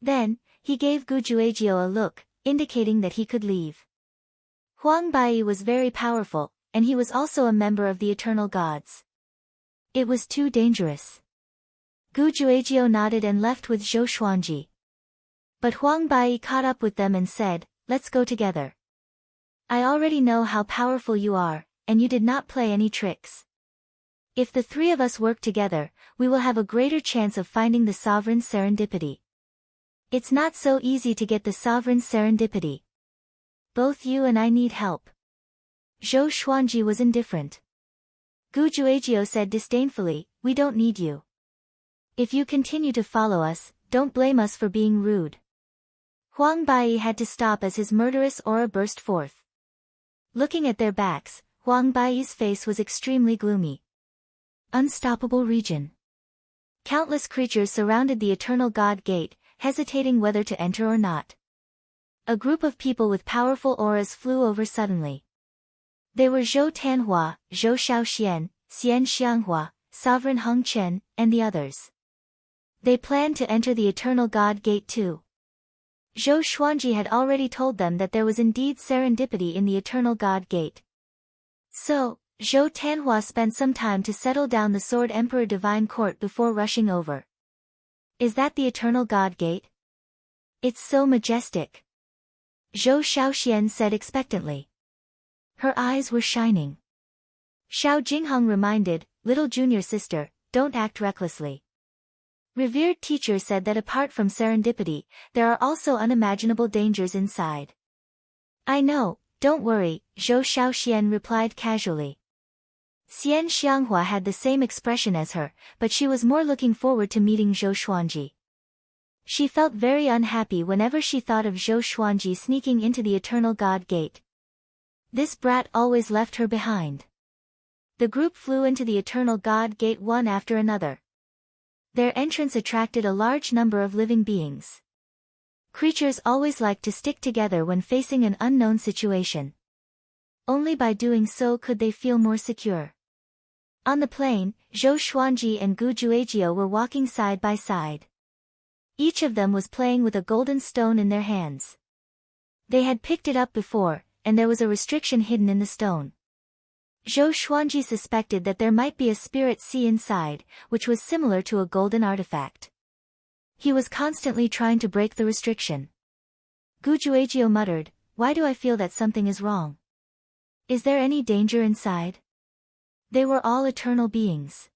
Then, he gave Gu Juejiu a look, indicating that he could leave. Huang Bai was very powerful, and he was also a member of the eternal gods. It was too dangerous. Gu Juejiu nodded and left with Zhou Xuanji. But Huang Bai caught up with them and said, "Let's go together. I already know how powerful you are, and you did not play any tricks. If the three of us work together, we will have a greater chance of finding the sovereign serendipity. It's not so easy to get the sovereign serendipity. Both you and I need help." Zhou Xuanji was indifferent. Gu Juejiu said disdainfully, "We don't need you. If you continue to follow us, don't blame us for being rude." Huang Bai had to stop as his murderous aura burst forth. Looking at their backs, Huang Bai's face was extremely gloomy. Unstoppable region. Countless creatures surrounded the Eternal God Gate, hesitating whether to enter or not. A group of people with powerful auras flew over suddenly. They were Zhou Tanhua, Zhou Shaoxian, Xian Xianghua, Sovereign Heng Chen, and the others. They planned to enter the Eternal God Gate too. Zhou Xuanji had already told them that there was indeed serendipity in the Eternal God Gate. So, Zhou Tanhua spent some time to settle down the Sword Emperor Divine Court before rushing over. "Is that the Eternal God Gate? It's so majestic," Zhou Shaoxian said expectantly. Her eyes were shining. Xiao Jingheng reminded, "Little junior sister, don't act recklessly." Revered teacher said that apart from serendipity, there are also unimaginable dangers inside. "I know, don't worry," Zhou Shaoxian replied casually. Xian Xianghua had the same expression as her, but she was more looking forward to meeting Zhou Xuanji. She felt very unhappy whenever she thought of Zhou Xuanji sneaking into the Eternal God Gate. This brat always left her behind. The group flew into the Eternal God Gate one after another. Their entrance attracted a large number of living beings. Creatures always like to stick together when facing an unknown situation. Only by doing so could they feel more secure. On the plain, Zhou Xuanji and Gu Juejiu were walking side by side. Each of them was playing with a golden stone in their hands. They had picked it up before, and there was a restriction hidden in the stone. Zhou Xuanji suspected that there might be a spirit sea inside, which was similar to a golden artifact. He was constantly trying to break the restriction. Gu Juejiu muttered, "Why do I feel that something is wrong? Is there any danger inside?" They were all eternal beings.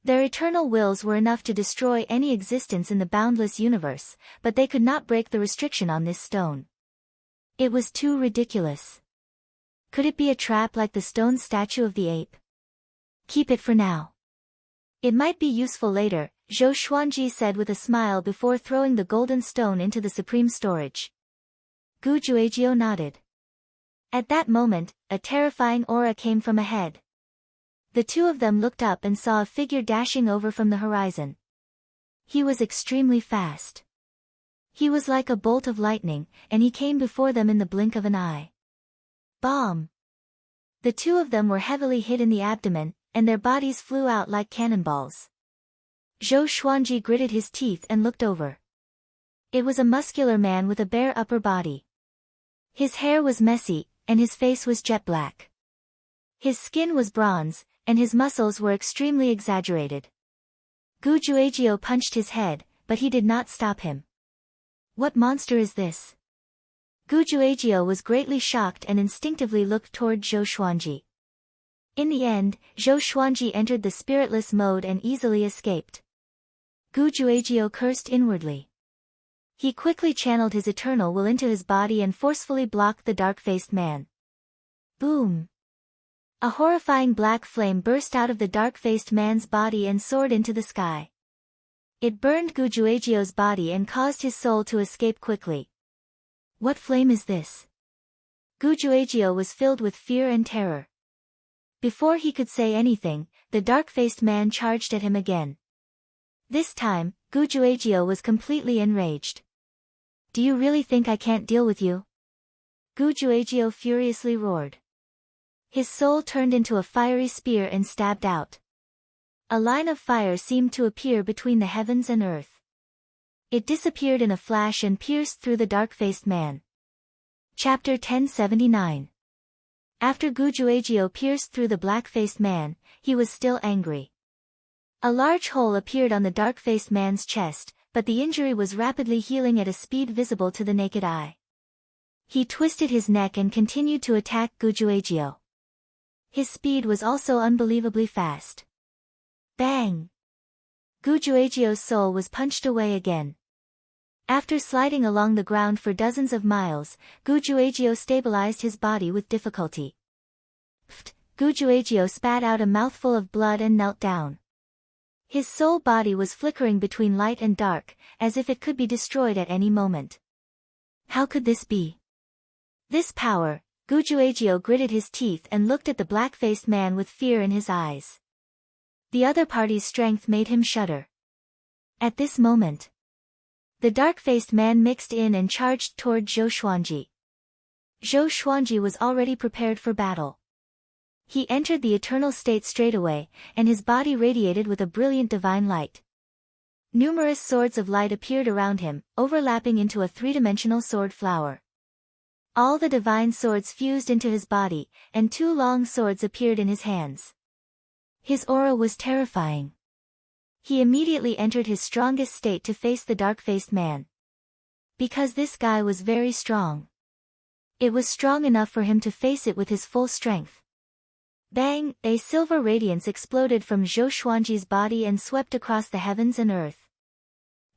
Their eternal wills were enough to destroy any existence in the boundless universe, but they could not break the restriction on this stone. It was too ridiculous. Could it be a trap like the stone statue of the ape? Keep it for now. It might be useful later, Zhou Xuanji said with a smile before throwing the golden stone into the supreme storage. Gu Juejiu nodded. At that moment, a terrifying aura came from ahead. The two of them looked up and saw a figure dashing over from the horizon. He was extremely fast. He was like a bolt of lightning, and he came before them in the blink of an eye. Bomb! The two of them were heavily hit in the abdomen, and their bodies flew out like cannonballs. Zhou Xuanji gritted his teeth and looked over. It was a muscular man with a bare upper body. His hair was messy, and his face was jet black. His skin was bronze, and his muscles were extremely exaggerated. Gu Juejiu punched his head, but he did not stop him. What monster is this? Gu Juejiu was greatly shocked and instinctively looked toward Zhou Xuanji. In the end, Zhou Xuanji entered the spiritless mode and easily escaped. Gu Juejiu cursed inwardly. He quickly channeled his eternal will into his body and forcefully blocked the dark-faced man. Boom! A horrifying black flame burst out of the dark-faced man's body and soared into the sky. It burned Gu Juejiu's body and caused his soul to escape quickly. What flame is this? Gu Juejiu was filled with fear and terror. Before he could say anything, the dark-faced man charged at him again. This time, Gu Juejiu was completely enraged. Do you really think I can't deal with you? Gu Juejiu furiously roared. His soul turned into a fiery spear and stabbed out. A line of fire seemed to appear between the heavens and earth. It disappeared in a flash and pierced through the dark-faced man. Chapter 1079. After Gu Juejiu pierced through the black-faced man, he was still angry. A large hole appeared on the dark-faced man's chest, but the injury was rapidly healing at a speed visible to the naked eye. He twisted his neck and continued to attack Gu Juejiu. His speed was also unbelievably fast. Bang! Gu Juejiu's soul was punched away again. After sliding along the ground for dozens of miles, Gu Juejiu stabilized his body with difficulty. Pfft! Gu Juejiu spat out a mouthful of blood and knelt down. His soul body was flickering between light and dark, as if it could be destroyed at any moment. How could this be? This power. Gu Juejiu gritted his teeth and looked at the black-faced man with fear in his eyes. The other party's strength made him shudder. At this moment, the dark-faced man mixed in and charged toward Zhou Xuanji. Zhou Xuanji was already prepared for battle. He entered the eternal state straightaway, and his body radiated with a brilliant divine light. Numerous swords of light appeared around him, overlapping into a three-dimensional sword flower. All the divine swords fused into his body, and two long swords appeared in his hands. His aura was terrifying. He immediately entered his strongest state to face the dark-faced man. Because this guy was very strong. It was strong enough for him to face it with his full strength. Bang! A silver radiance exploded from Zhou Xuanji's body and swept across the heavens and earth.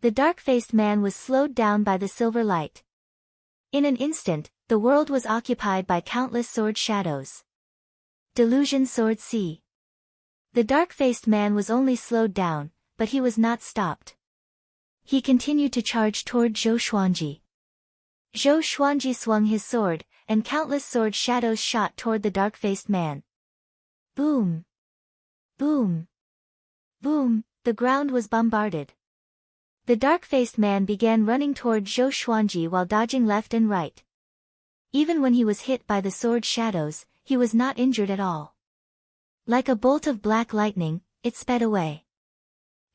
The dark-faced man was slowed down by the silver light. In an instant, the world was occupied by countless sword shadows. Delusion Sword C. The dark-faced man was only slowed down, but he was not stopped. He continued to charge toward Zhou Xuanji. Zhou Xuanji swung his sword, and countless sword shadows shot toward the dark-faced man. Boom! Boom! Boom! The ground was bombarded. The dark-faced man began running toward Zhou Xuanji while dodging left and right. Even when he was hit by the sword shadows, he was not injured at all. Like a bolt of black lightning, it sped away.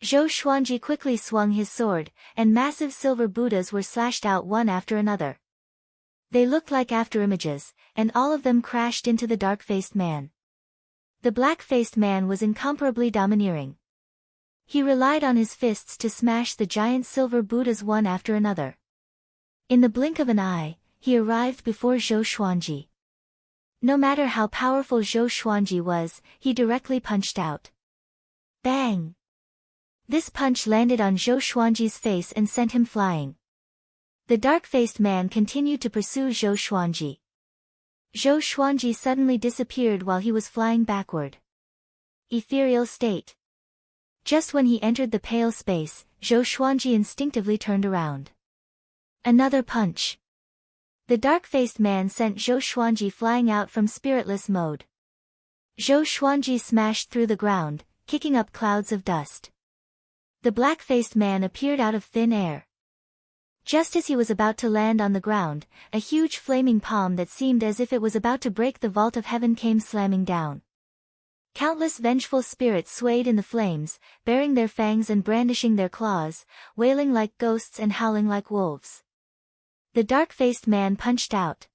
Zhou Xuanji quickly swung his sword, and massive silver Buddhas were slashed out one after another. They looked like afterimages, and all of them crashed into the dark-faced man. The black-faced man was incomparably domineering. He relied on his fists to smash the giant silver Buddhas one after another. In the blink of an eye, he arrived before Zhou Xuanji. No matter how powerful Zhou Xuanji was, he directly punched out. Bang! This punch landed on Zhou Xuanji's face and sent him flying. The dark-faced man continued to pursue Zhou Xuanji. Zhou Xuanji suddenly disappeared while he was flying backward. Ethereal state. Just when he entered the pale space, Zhou Xuanji instinctively turned around. Another punch. The dark-faced man sent Zhou Xuanji flying out from spiritless mode. Zhou Xuanji smashed through the ground, kicking up clouds of dust. The black-faced man appeared out of thin air. Just as he was about to land on the ground, a huge flaming palm that seemed as if it was about to break the vault of heaven came slamming down. Countless vengeful spirits swayed in the flames, baring their fangs and brandishing their claws, wailing like ghosts and howling like wolves. The dark-faced man punched out.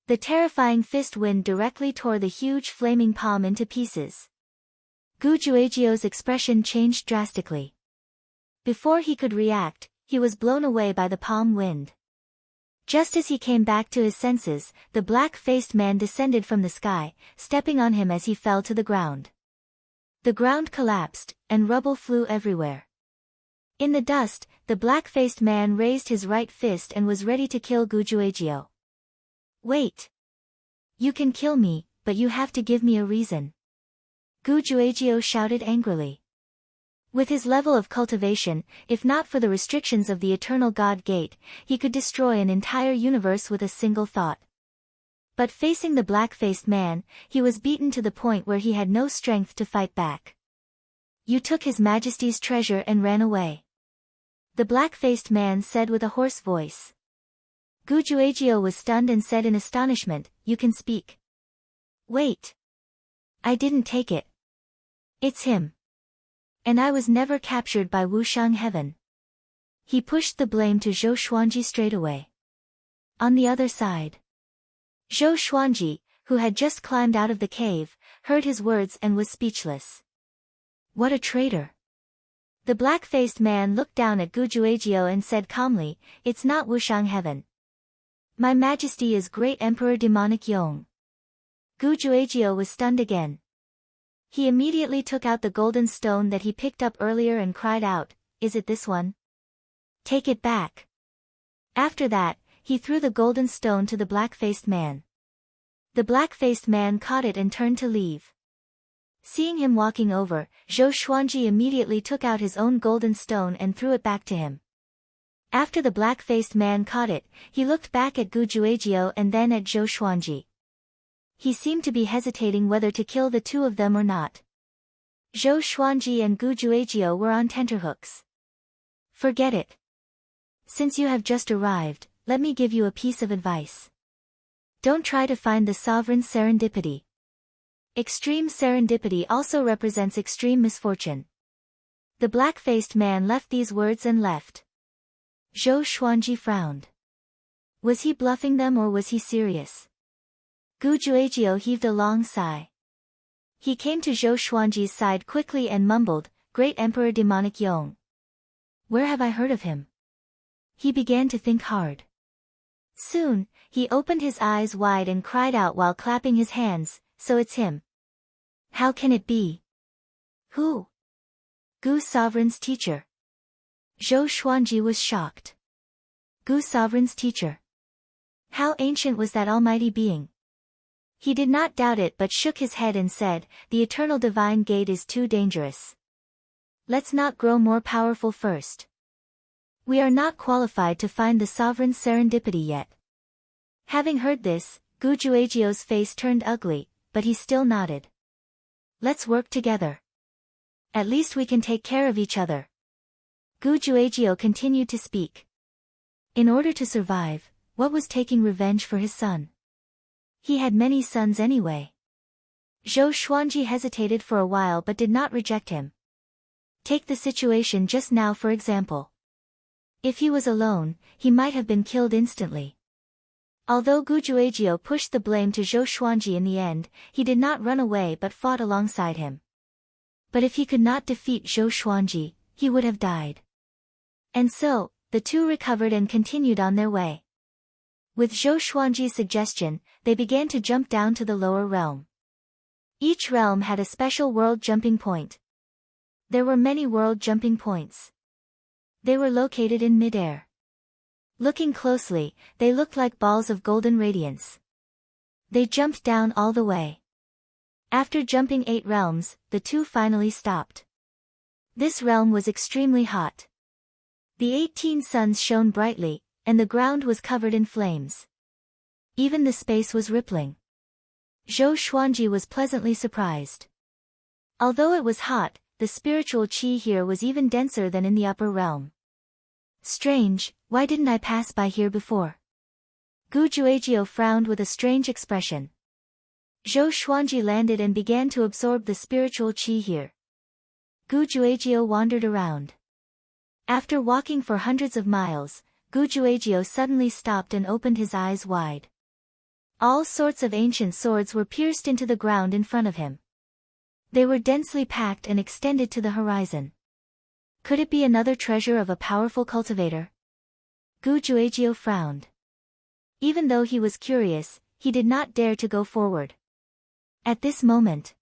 The terrifying fist wind directly tore the huge flaming palm into pieces. Gu Juejiu's expression changed drastically. Before he could react, he was blown away by the palm wind. Just as he came back to his senses, the black-faced man descended from the sky, stepping on him as he fell to the ground. The ground collapsed, and rubble flew everywhere. In the dust, the black-faced man raised his right fist and was ready to kill Gujuejiu. Wait! You can kill me, but you have to give me a reason. Gujuejiu shouted angrily. With his level of cultivation, if not for the restrictions of the Eternal God Gate, he could destroy an entire universe with a single thought. But facing the black-faced man, he was beaten to the point where he had no strength to fight back. You took His Majesty's treasure and ran away. The black-faced man said with a hoarse voice. Gujuejiu was stunned and said in astonishment, "You can speak." Wait. I didn't take it. It's him. And I was never captured by Wushang Heaven. He pushed the blame to Zhou Xuanji straight away. On the other side, Zhou Xuanji, who had just climbed out of the cave, heard his words and was speechless. What a traitor! The black-faced man looked down at Gujuejiu and said calmly, "It's not Wushang Heaven. My Majesty is Great Emperor Demonic Yong." Gujuejiu was stunned again. He immediately took out the golden stone that he picked up earlier and cried out, "Is it this one? Take it back." After that, he threw the golden stone to the black-faced man. The black-faced man caught it and turned to leave. Seeing him walking over, Zhou Xuanji immediately took out his own golden stone and threw it back to him. After the black-faced man caught it, he looked back at Gujuejiu and then at Zhou Xuanji. He seemed to be hesitating whether to kill the two of them or not. Zhou Xuanji and Gujuejiu were on tenterhooks. Forget it. Since you have just arrived, let me give you a piece of advice. Don't try to find the sovereign serendipity. Extreme serendipity also represents extreme misfortune. The black-faced man left these words and left. Zhou Xuanji frowned. Was he bluffing them or was he serious? Gujuejiu heaved a long sigh. He came to Zhou Xuanji's side quickly and mumbled, "Great Emperor Demonic Yong. Where have I heard of him?" He began to think hard. Soon, he opened his eyes wide and cried out while clapping his hands, "So it's him. How can it be?" "Who?" "Gu Sovereign's teacher." Zhou Xuanji was shocked. Gu Sovereign's teacher. How ancient was that almighty being? He did not doubt it but shook his head and said, "The Eternal Divine Gate is too dangerous. Let's not grow more powerful first. We are not qualified to find the sovereign serendipity yet." Having heard this, Gujuejiu's face turned ugly, but he still nodded. "Let's work together. At least we can take care of each other." Gujuejiu continued to speak. In order to survive, what was taking revenge for his son? He had many sons anyway. Zhou Xuanji hesitated for a while but did not reject him. Take the situation just now for example. If he was alone, he might have been killed instantly. Although Gujuejiu pushed the blame to Zhou Xuanji in the end, he did not run away but fought alongside him. But if he could not defeat Zhou Xuanji, he would have died. And so, the two recovered and continued on their way. With Zhou Xuanji's suggestion, they began to jump down to the lower realm. Each realm had a special world jumping point. There were many world jumping points. They were located in mid-air. Looking closely, they looked like balls of golden radiance. They jumped down all the way. After jumping 8 realms, the two finally stopped. This realm was extremely hot. The 18 suns shone brightly, and the ground was covered in flames. Even the space was rippling. Zhou Xuanji was pleasantly surprised. Although it was hot, the spiritual qi here was even denser than in the upper realm. Strange, why didn't I pass by here before? Gujuejiu frowned with a strange expression. Zhou Xuanji landed and began to absorb the spiritual qi here. Gujuejiu wandered around. After walking for hundreds of miles, Gujuejiu suddenly stopped and opened his eyes wide. All sorts of ancient swords were pierced into the ground in front of him. They were densely packed and extended to the horizon. Could it be another treasure of a powerful cultivator? Gujuejiu frowned. Even though he was curious, he did not dare to go forward. At this moment,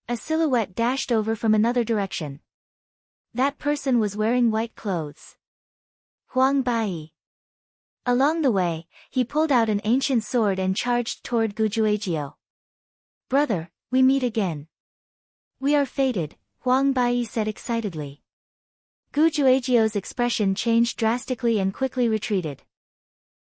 a silhouette dashed over from another direction. That person was wearing white clothes. Huang Bai. Along the way, he pulled out an ancient sword and charged toward Gujuejiu. Brother, we meet again. We are fated, Huang Bai said excitedly. Gujuejiu's expression changed drastically and quickly retreated.